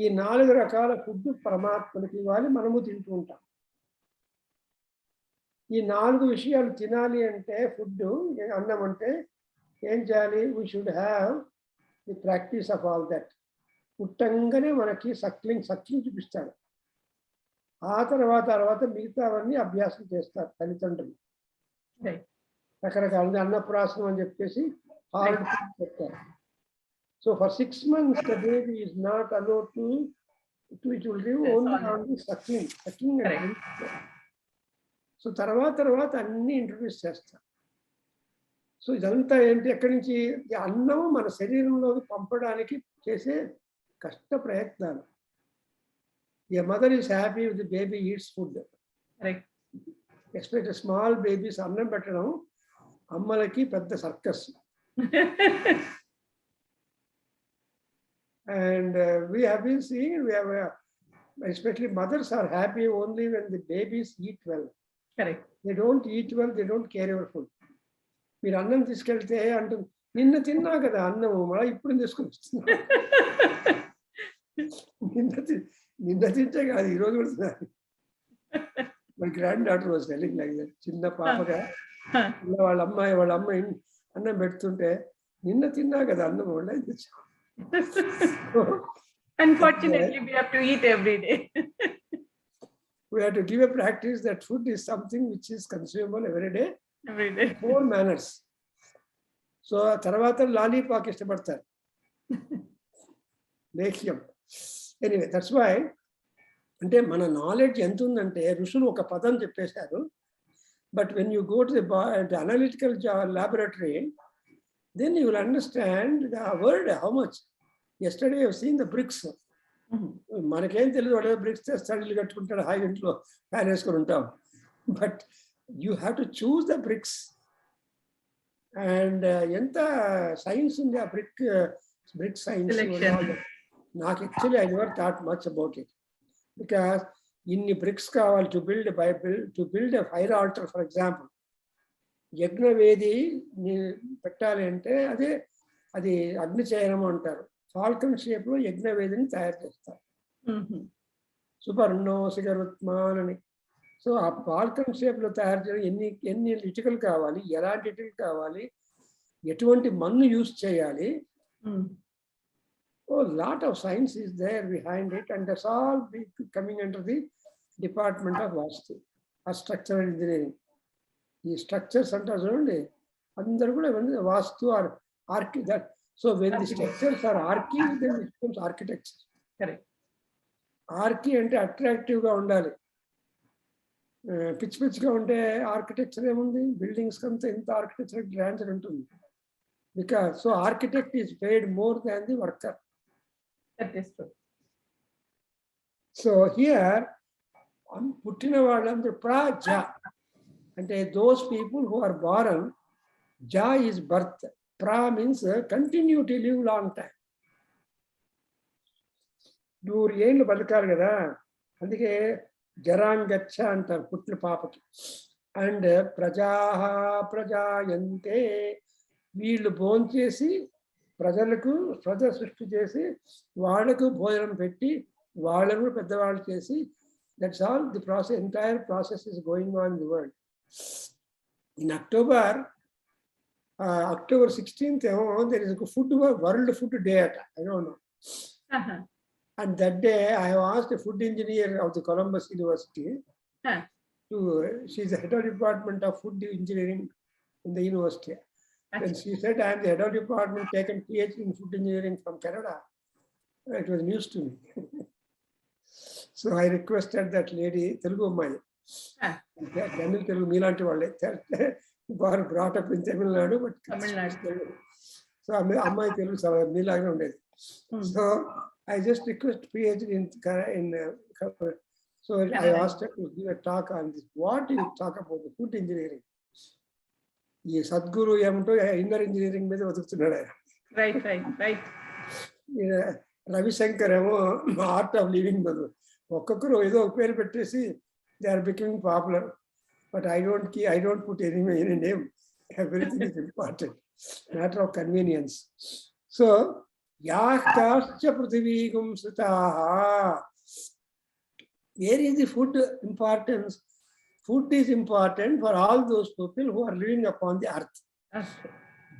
ఈ 4 రకాల ఫుడ్ పరమాత్మనికి ఇవ్వాలి, మనము తింటూ ఉంటాం. ఈ 4 విషయాలు తినాలి అంటే ఫుడ్ అన్నం అంటే ఏం చేయాలి? We should have the practice of all that. పుట్టంగానే మనకి సక్లింగ్ చూపిస్తాడు. ఆ తర్వాత మిగతావన్నీ అభ్యాసం చేస్తారు తల్లిదండ్రులు. రకరకాల అన్నప్రాసనం అని చెప్పేసి హార్డ్ చెప్తారు. So for 6 months, the baby is not allowed to it will live only on the suckling and so తర్వాత అన్ని ఇంట్రొడ్యూస్ చేస్తారు. సో ఇదంతా ఏంటి? ఎక్కడి నుంచి? అన్నం మన శరీరంలోకి పంపడానికి చేసే కష్ట ప్రయత్నాలు. A mother is happy if the baby eats food. Right. Especially small babies, అన్నం పెట్టడం అమ్మలకి పెద్ద circus. And we have been seeing, especially mothers are happy only when the babies eat well. Correct. They don't eat well, they don't carry our food. మీరు అన్నం తీసుకెళ్తే అంటుంది, నిన్న తిన్నా కదా అన్నం, మళ్ళీ ఇప్పుడు తీసుకొని వస్తున్నా. నిన్న తింటే కాదు, ఈరోజు కూడా. My grand daughter was telling like that. చిన్న పాపగా వాళ్ళ అమ్మ అన్నం పెడుతుంటే నిన్న తిన్నా కదా అన్నం వాళ్ళే తెచ్చా. Unfortunately, we have to eat every day. We have to give a practice that food is something which is consumable every day. Every day. 4 manners. So ఆ తర్వాత లాలీపాక్ ఇష్టపడతారు, లేఖ్యం. ఎనీవే దట్స్ వై, అంటే మన నాలెడ్జ్ ఎంత ఉందంటే ఋషులు ఒక పదం చెప్పేశారు, but when you go to the analytical laboratory, then you will understand the word how much. Yesterday I have seen the bricks. మనకేం తెలియదు, వాడు బ్రిక్స్ తెస్తాడు, ఇల్లు కట్టుకుంటాడు, హాయి ఇంట్లో ఫ్యాన్ వేసుకొని ఉంటాం. But you have to choose the bricks. And ఎంత science ఉంది ఆ బ్రిక్ సైన్స్. నాకు actually I never thought much about it, because ఇన్ని బ్రిక్స్ కావాలి to build a fire altar. For example, యజ్ఞవేది పెట్టాలి అంటే అది అగ్నిచయనం అంటారు. ఫాల్కన్ షేప్ లో యజ్ఞవేదిని తయారు చేస్తారు, సుపర్ణో శిఖరుత్మాన్ అని. సో ఆ ఫాల్కన్ షేప్ లో తయారు చేయడం ఎన్ని ఇటుకలు కావాలి, ఎలాంటి ఇటుకలు కావాలి, ఎటువంటి మన్ను యూస్ చేయాలి. Lot of science is there behind it, and that's all coming under the department of Vastu, a structural engineering. ఈ స్ట్రక్చర్స్ అంటారు చూడండి, అందరు కూడా వాస్తు ఆర్ ఆర్కి. That so when the structures are ఆర్కి, then it becomes architecture. Correct. ఆర్కి అంటే attractive గా ఉండాలి, పిచ్చిగా ఉంటే ఆర్కిటెక్చర్ ఏముంది, బిల్డింగ్స్ కంతా ఇంత ఆర్కిటెక్చర్ గ్రాండర్ ఉంటుంది. Because so architect is paid more than the worker. So here పుట్టిన వాళ్ళందరూ ప్రజ అంటే those people who are born. జా ఈజ్ బర్త్, ప్రా means continue to live long time. 100 ఏళ్ళు బతకాలి కదా, అందుకే జరాంగచ్చ అంటారు పుట్టిన పాపకి. అండ్ ప్రజాయంతే, వీళ్ళు భోంచేసి ప్రజలకు ప్రజ సృష్టి చేసి వాళ్లకు భోజనం పెట్టి వాళ్ళను పెద్దవాళ్ళు చేసి, that's all the process. Entire process is going on the world. In October 16th ఏమో there is a world food day at, I don't know. And that day I have asked a food engineer of the Columbus University she's the head of department of food engineering in the university. And she said, I am the head of department, taken PhD in food engineering from Canada. It was news to me. So I requested that lady, Telugu Ammayi, Tamil Telugu meelanti valle, brought up in Tamil Nadu, but Tamil Nadu. So Ammayi Telugu meelagane undedi. So I just request PhD in so I asked her to give a talk on this. What do you talk about the food engineering? ఈ Sadhguru ఏమంటో inner engineering మీద బతుకుతున్నాడు ఆయన. Right. Ravishankar ఏమో art of living బదులు ఒక్కొక్కరు ఏదో ఒక పేరు పెట్టేసి they are becoming popular. But I don't put any name. Everything is important, matter of convenience. So యాశ్చ పృథివీగుం సుతాః. Where is the food importance? Food is important for all those people who are living upon the earth.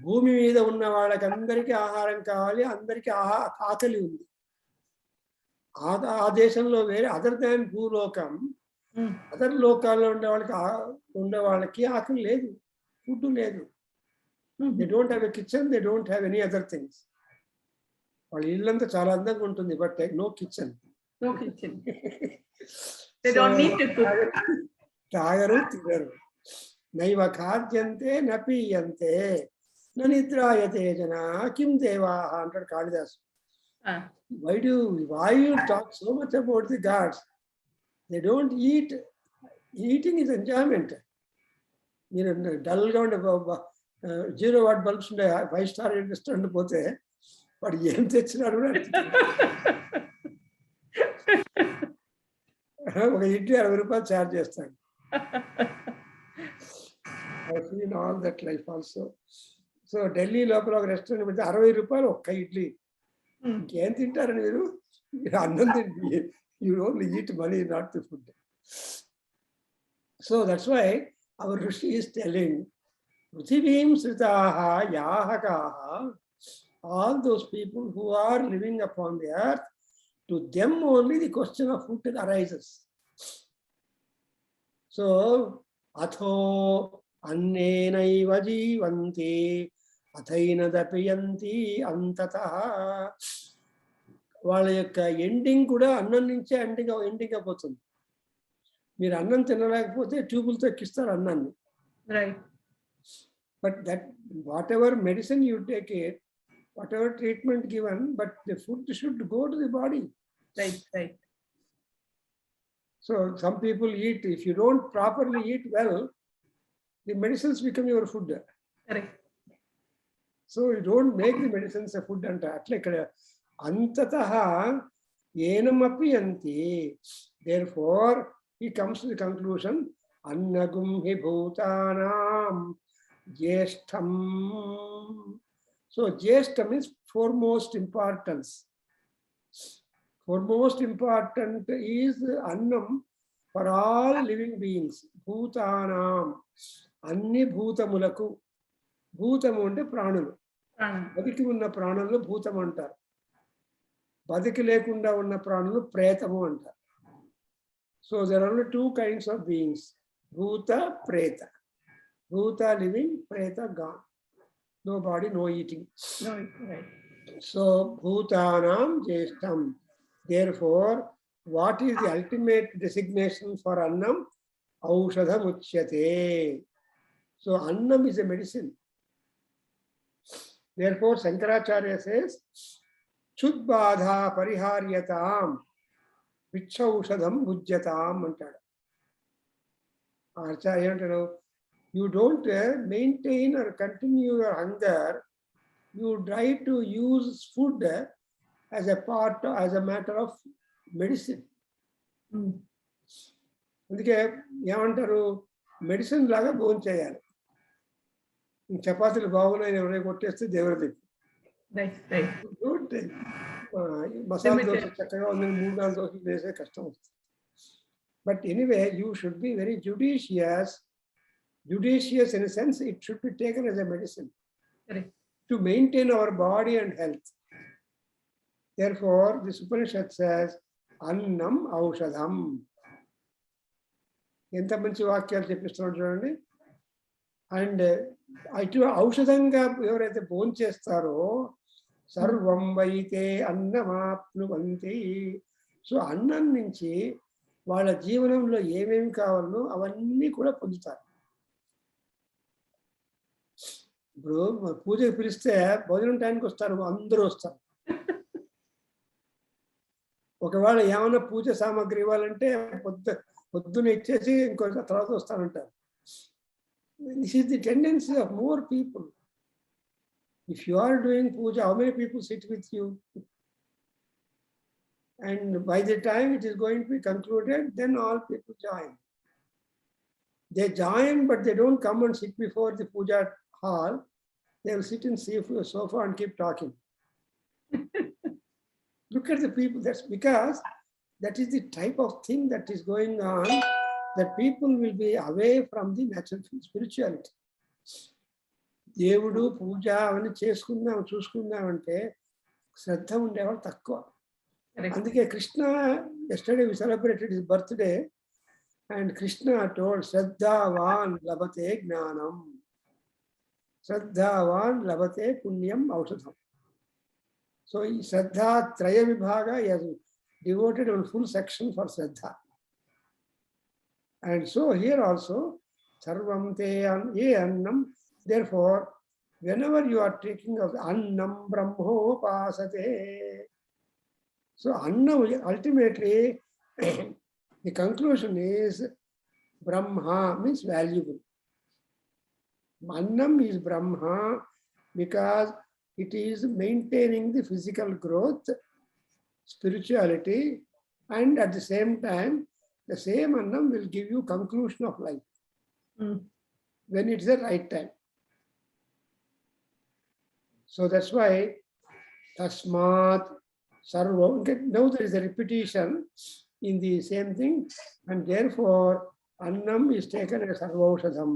భూమి మీద ఉన్న వాళ్ళకి అందరికీ ఆహారం కావాలి, అందరికీ ఆకలి ఉంది. ఆ దేశంలో వేరే అదర్ దాన్ భూలోకం, అదర్ లోకాల్లో ఉండే వాళ్ళకి ఆకలి లేదు, ఫుడ్ లేదు. They don't have a kitchen, they don't have any other things. వాళ్ళ ఇల్లంతా చాలా అందంగా ఉంటుంది, బట్ నో కిచెన్. తాగరు, తినరు. నైవ ఖాద్యంతే న పీయంతే న నిద్రాయతే జనా కిం దేవాః అంటాడు Kalidasa. Why you talk so much about the gods? They don't eat. Eating is enjoyment. మీరు డల్గా ఉండే 0 watt బల్బ్స్ ఉండే 5-star రెస్టారెంట్ పోతే వాడు ఏం తెచ్చినాడు కూడా ఒక ఇడ్లీ 60 రూపాయలు ఛార్జ్ చేస్తాడు. I've seen all that life also. So Delhi లోపల ఒక రెస్టారెంట్ పెడితే 60 రూపాయలు ఒక్క ఇడ్లీ. ఇంకేం తింటారని మీరు అన్నం తింటే you only eat money, not the food. So that's why our rishi is telling Prithivim Sritaha Yahakaha, all those people who are living upon the earth, to them only the question of food arises. So, Atho Annenaiva Jivanti, Athainadapiyanti Antataha. వాళ్ళ యొక్క ending కూడా అన్నం నుంచే ending అయిపోతుంది. మీరు అన్నం తినలేకపోతే ట్యూబులతో ఎక్కిస్తారు అన్నాన్ని. Right. But that whatever medicine you take it, whatever treatment given, but the food should go to the body. Right, right. So some people eat, if you don't properly eat well, the medicines become your food. Correct. So you don't make the medicines a food anta. Atle ikkada antataha enamapi anti. Therefore, he comes to the conclusion, annagum hi bhutanam jeshtham. So jeshtham is foremost importance. Foremost important is annam for all living beings. Bhutanam. Anni bhutamulaku. భూతము అంటే ప్రాణులు. బతికి ఉన్న ప్రాణులు భూతం అంటారు. బతికి లేకుండా ఉన్న ప్రాణులు ప్రేతము అంటారు. So there are only two kinds of beings, bhuta, preta. Bhuta living, preta gone. No body, no eating. No, right. So bhutanam jeshtham. Therefore, what is the ultimate designation for annam? Aushadham uchyate. So annam is a medicine. Therefore, Shankaracharya says, Chudbadha pariharyatam vichaushadham bhujyatam antadu. Acharya, you don't maintain or continue your hunger. You try to use food as a matter of medicine. అందుకే ఏమంటారు, medicine లాగా భోజనం చేయాలి. చపాతీలు బాగున్నాయి ఎవరైనా కొట్టేస్తే దేవుడి దగ్గర మసాలా దోశ చక్కగా ఉందని 3-4 దోశలు వేసే కష్టం వస్తుంది. But anyway you should be very judicious in a sense it should be taken as a medicine to maintain our body and health. Therefore, this Upanishad says, Annam Aushadham. ఎంత మంచి వాక్యాలు చెప్పిస్తున్నాడు చూడండి. అండ్ అటు ఔషధంగా ఎవరైతే భోజనం చేస్తారో సర్వం వైతే అన్నమాప్నువంతి. సో అన్నం నుంచి వాళ్ళ జీవనంలో ఏమేమి కావాలనో అవన్నీ కూడా పొందుతారు. ఇప్పుడు పూజకి పిలిస్తే భోజనం టైంకి వస్తారు, అందరూ వస్తారు. ఒకవేళ ఏమైనా పూజ సామాగ్రి ఇవ్వాలంటే పొద్దున ఇచ్చేసి ఇంకో తర్వాత వస్తానంటారు. This is the tendency of more people. If you are doing puja, how many people sit with you? And by the time it is going to be concluded, then all people join. They join, but they don't come and sit before the puja hall. They will sit in the sofa and keep talking. Look at the people. That's because that is the type of thing that is going on, that people will be away from the natural spirituality. దేవుడు పూజ అవన్నీ చూసుకుందామంటే శ్రద్ధ ఉండేవాళ్ళు తక్కువ. అందుకే Krishna, yesterday we celebrated his birthday, and Krishna told, శ్రద్ధావాన్ లభతే జ్ఞానం, శ్రద్ధావాన్ లభతే పుణ్యం ఔషధం. So Shraddha Traya Vibhaga, he has devoted a full section for Shraddha. And so here also, Sarvam te annam. Therefore, whenever you are taking of annam brahmopasate. So annam ultimately, the conclusion is Brahma means valuable. Annam is Brahma because it is maintaining the physical growth, spirituality, and at the same time, the same annam will give you conclusion of life when it's the right time. So that's why Tasmat Sarva. Now there is a repetition in the same thing, and therefore annam is taken as Sarvaushadham.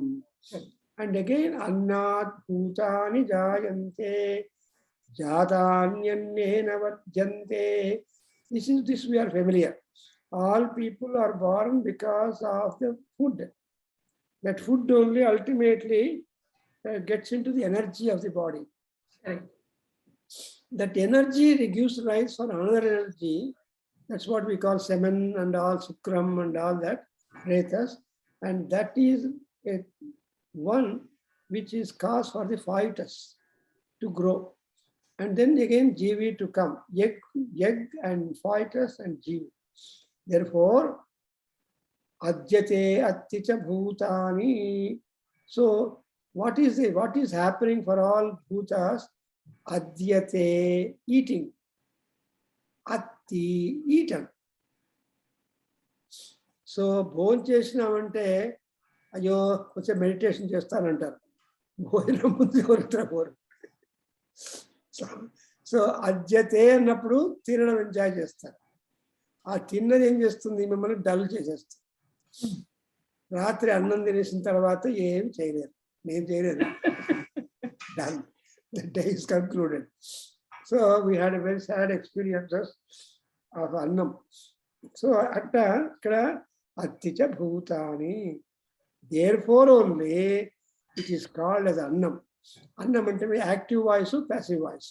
And again, annat bhutani jayante, jatanyannena vajjante. This we are familiar. All people are born because of the food. That food only ultimately gets into the energy of the body. Correct. That energy gives rise for another energy. That's what we call semen and all, sukram and all that, retas. And that is one which is cause for the fetus to grow. And then again, jivi to come, egg and fetus and jivi. Therefore, adyate atticha bhutani. So what is happening for all bhutas? Adyate, eating. Atti, eaten. So భోజనం చేసినామంటే అయ్యో కొంచెం meditation చేస్తానంటారు, భోజనం ముందు కోరుతారు. So అద్యతే అన్నప్పుడు తినడం enjoy చేస్తారు. ఆ తిన్నది ఏం చేస్తుంది? మిమ్మల్ని డల్ చేసేస్తుంది. రాత్రి అన్నం తినేసిన తర్వాత ఏం చేయలేరు, నేను చేయలేదు. Done. The day is concluded. So we had a very sad experiences of annam. So atta ikkada atticha bhutani. Therefore only it is called as annam. Annam ante active voice, passive voice.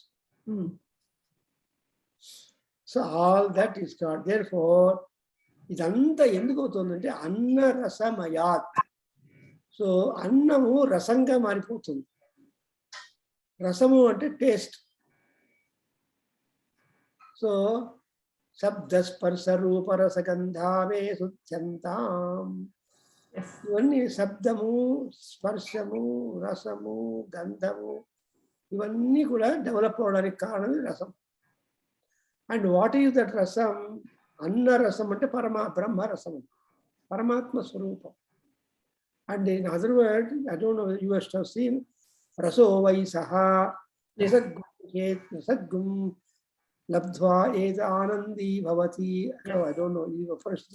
So all that is called. Therefore, idantha enduku avutundante anna rasamayat. So annamu rasanga maripotundi. Rasamu ante taste. So శబ్ద స్పర్శ రూప రసగంధావే సుత్యంతాం. ఇవన్నీ శబ్దము, స్పర్శము, రసము, గంధము ఇవన్నీ కూడా develop అవడానికి కారణం రసం. అండ్ వాట్ ఈస్ దట్ రసం? అన్న రసం అంటే బ్రహ్మ రసం, పరమాత్మ స్వరూపం. And in other word, I don't know, you must have seen రసో వై సహా రసగుం లబ్ధ్వా ఏత ఆనందీ భవతి. ఐ డోంట్ నో, ఈ ఫస్ట్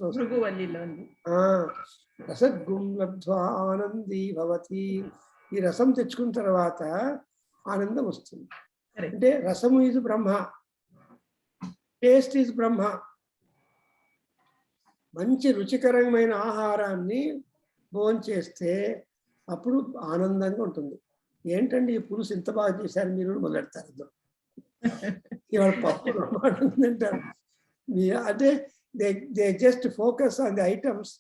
రసగుం లబ్ధ్వా ఆనందీ భవతి. ఈ రసం తెచ్చుకున్న తర్వాత ఆనందం వస్తుంది. అంటే రసము is Brahma, taste is Brahma. మంచి రుచికరమైన ఆహారాన్ని భోంచేస్తే అప్పుడు ఆనందంగా ఉంటుంది. ఏంటండి ఈ పులుసు ఇంత బాగా చేశారు మీరు మొదలెడతారు. ఇవాళ పప్పు తింటారు అంటే they just focus on the items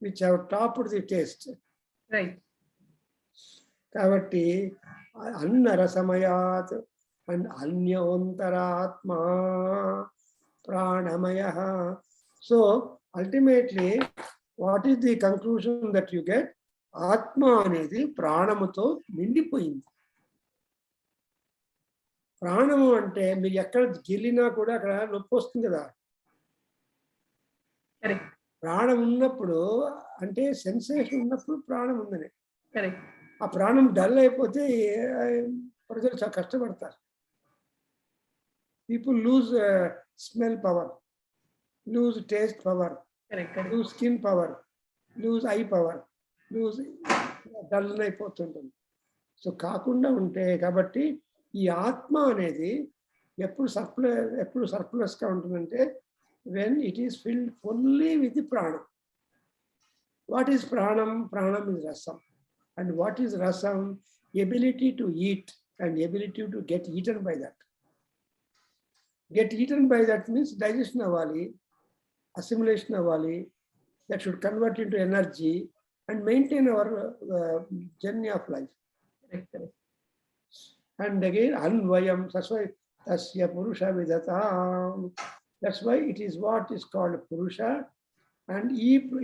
which have topped the taste. కాబట్టి అన్న రసమయాత్ అండ్ అన్యోంతరాత్మా ప్రాణమయ. So ultimately what is the conclusion that you get? ఆత్మ అనేది ప్రాణముతో నిండిపోయింది. ప్రాణము అంటే మీరు ఎక్కడ గెలినా కూడా అక్కడ నొప్పి వస్తుంది కదా. ప్రాణం ఉన్నప్పుడు అంటే సెన్సేషన్ ఉన్నప్పుడు ప్రాణం ఉందని. ఆ ప్రాణం డల్ అయిపోతే ప్రజలు చాలా కష్టపడతారు. People lose smell power, lose taste power, lose skin power, lose eye power, lose dull అయిపోతుంటుంది. సో కాకుండా ఉంటే, కాబట్టి ఈ ఆత్మ అనేది ఎప్పుడు సర్ప్లస్గా ఉంటుందంటే when it is filled fully with the pranam. What is pranam? Pranam is rasam. And what is rasam? Ability to eat and ability to get eaten by that. Get eaten by that means digestion avali, assimilation avali, that should convert into energy and maintain our journey of life. And again, anvayam tasya purusha vidatam. That's why it is what is called purusha. And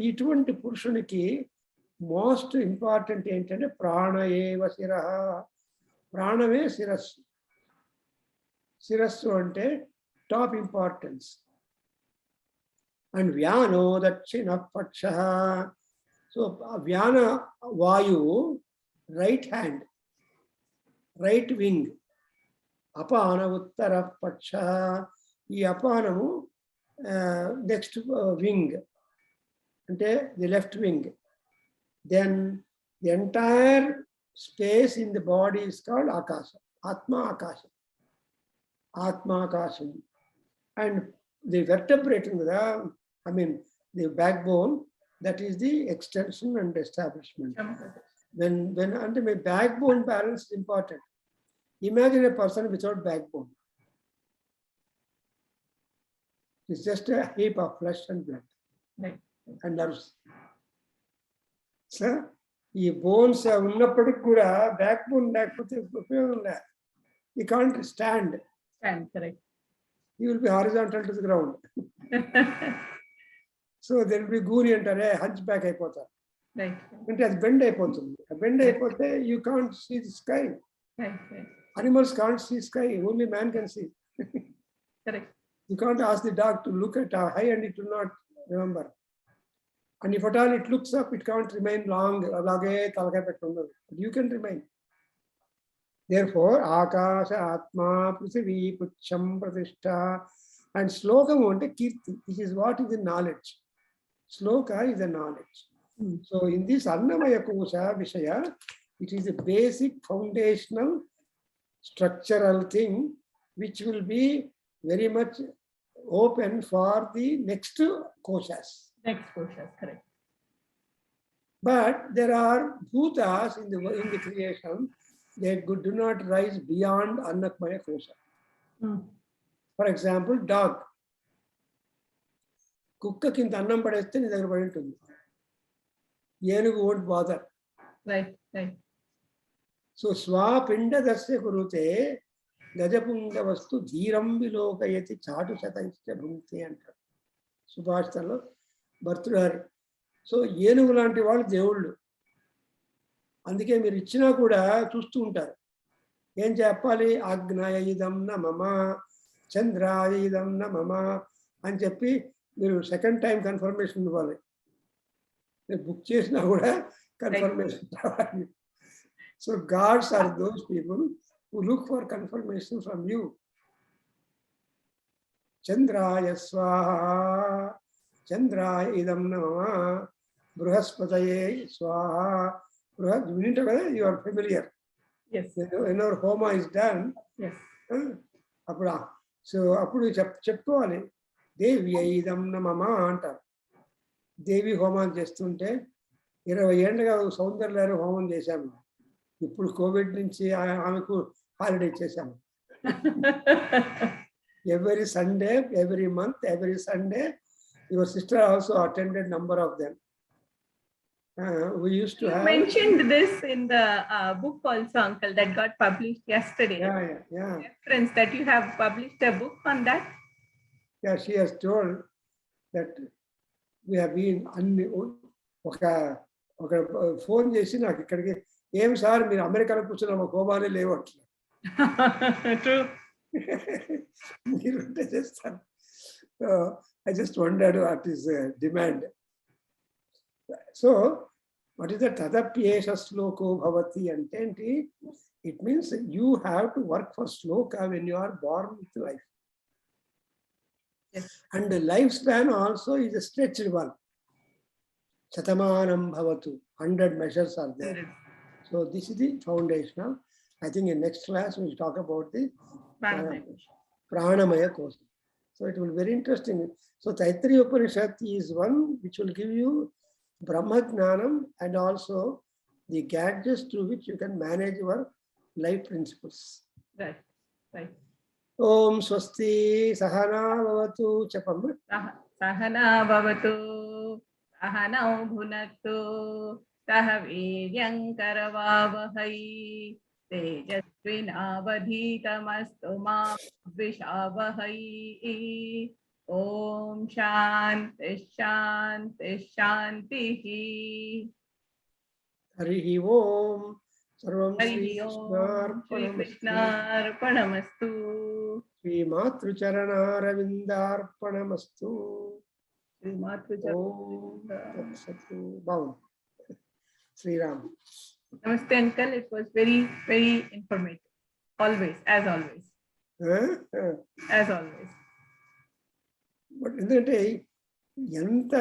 ఇటువంటి పురుషునికి most important ఏంటంటే ప్రాణ ఏవ శిరః. ప్రాణమే శిరస్సు. శిరస్సు అంటే top importance. And వ్యానో దక్షిణ పక్ష. సో వ్యాన వాయువు రైట్ హ్యాండ్, రైట్ వింగ్. అపాన ఉత్తర పక్ష. ఈ అపానము నెక్స్ట్ వింగ్ అంటే the left wing. Then the entire space in the body is called Akasha, Atma Akasha. Atma Akasha. And the vertebrate, I mean, the backbone, that is the extension and establishment. When under my backbone balance is important. Imagine a person without backbone. It's just a heap of flesh and blood. Right. And nerves. So, ఈ bones ఉన్నప్పటికి కూడా backbone లేకపోతే ఉపయోగం లేదు. You can't stand. Stand, correct. You will be horizontal to the ground. So there will be goonie అంటారే hunchback అయిపోతారు. Right. అంటే అది బెండ్ అయిపోతుంది. బెండ్ అయిపోతే you can't see the sky. Right. Right. Animals can't see sky. Only man can see. Correct. You can't ask the dog to look at high and it will not remember. And if at all it looks up, it can't remain long. But you can remain. Therefore, Akasha, Atma, Prithvi, Pucham, Pratishtha, and Slokam only Kirti. This is what is the knowledge. Sloka is the knowledge. So in this Annamaya Kosha Vishaya, it is a basic foundational structural thing which will be very much open for the next koshas. Next koshas, correct. But there are bhutas in the creation that do not rise beyond Annamaya Kosha. For example, dog. Kukka kinta annam padeste ni daggara padi untundi. Yenugu won't bother. Right, right. So swapinda dasya kurute గజపుంగ వస్తు ధీరం విలోకయతి చాటు శతైశ్చ భుంక్తి అంటారు సుభాషితంలో Bhartrihari. So ఏనుగు లాంటి వాళ్ళు దేవుళ్ళు. అందుకే మీరు ఇచ్చినా కూడా చూస్తూ ఉంటారు. ఏం చెప్పాలి? ఆగ్నేయ ఇదం న మమ, చంద్రాయ ఇదం న మమ అని చెప్పి మీరు సెకండ్ టైం కన్ఫర్మేషన్ ఇవ్వాలి. మీరు బుక్ చేసినా కూడా కన్ఫర్మేషన్ రావాలి. So gods are those people who look for confirmation from you. Chandraya swaha, Chandraya idam nama, Bruhaspataye swaha. You are familiar. Yes. When our homa is done, yes. So appudu చెప్పుకోవాలి. దేవి idam namama అంటారు. దేవి హోమం చేస్తుంటే 20 ఏళ్ళుగా సౌందర్యాలు హోమం చేశాము. ఇప్పుడు Covid నుంచి ఆమెకు holiday ఇచ్చేసాము. Every Sunday, every month, every Sunday, your sister also attended number of them. We used to have. You mentioned this in the book also, uncle, that got published yesterday. Yeah. Reference that you have published a book on that. Yeah, she has told that we have been ఒక phone చేసి నాకు ఇక్కడికి ఏం sir మీరు అమెరికాలో కూర్చున్న మా కోబాలే లేవు అట్లా మీరుంటే చేస్తారు. I just wondered what is demand. So what is the tadapyesha sloko bhavati ante enti? It means you have to work for sloka when you are born with life. Yes. And the lifespan also is a stretched one. Shatamanam bhavatu, 100 measures are there. So this is the foundational. I think in next class we'll talk about the Pranamaya Kosha. So it will be very interesting. So Taittiriya Upanishad is one which will give you Brahma Jnanam and also the gadgets through which you can manage your life principles. Right, right. Om Swasti Sahana Bhavatu Chapam. Sahana Bhavatu Sahanau Bhunaktu Sah Viryam Karavavahai Tejasvinavadhitamastu ma Vishavahai. Om Shanti Shanti Shantihi. Harihi Om. Sarvam Shri Krishnarpanamastu. Shri Matrucharana Ravindarpanamastu. Shri Matrucharana. Sri Ram. Namaste, uncle. It was very, very informative. Always, as always. As always. But ఎందుకంటే ఎంత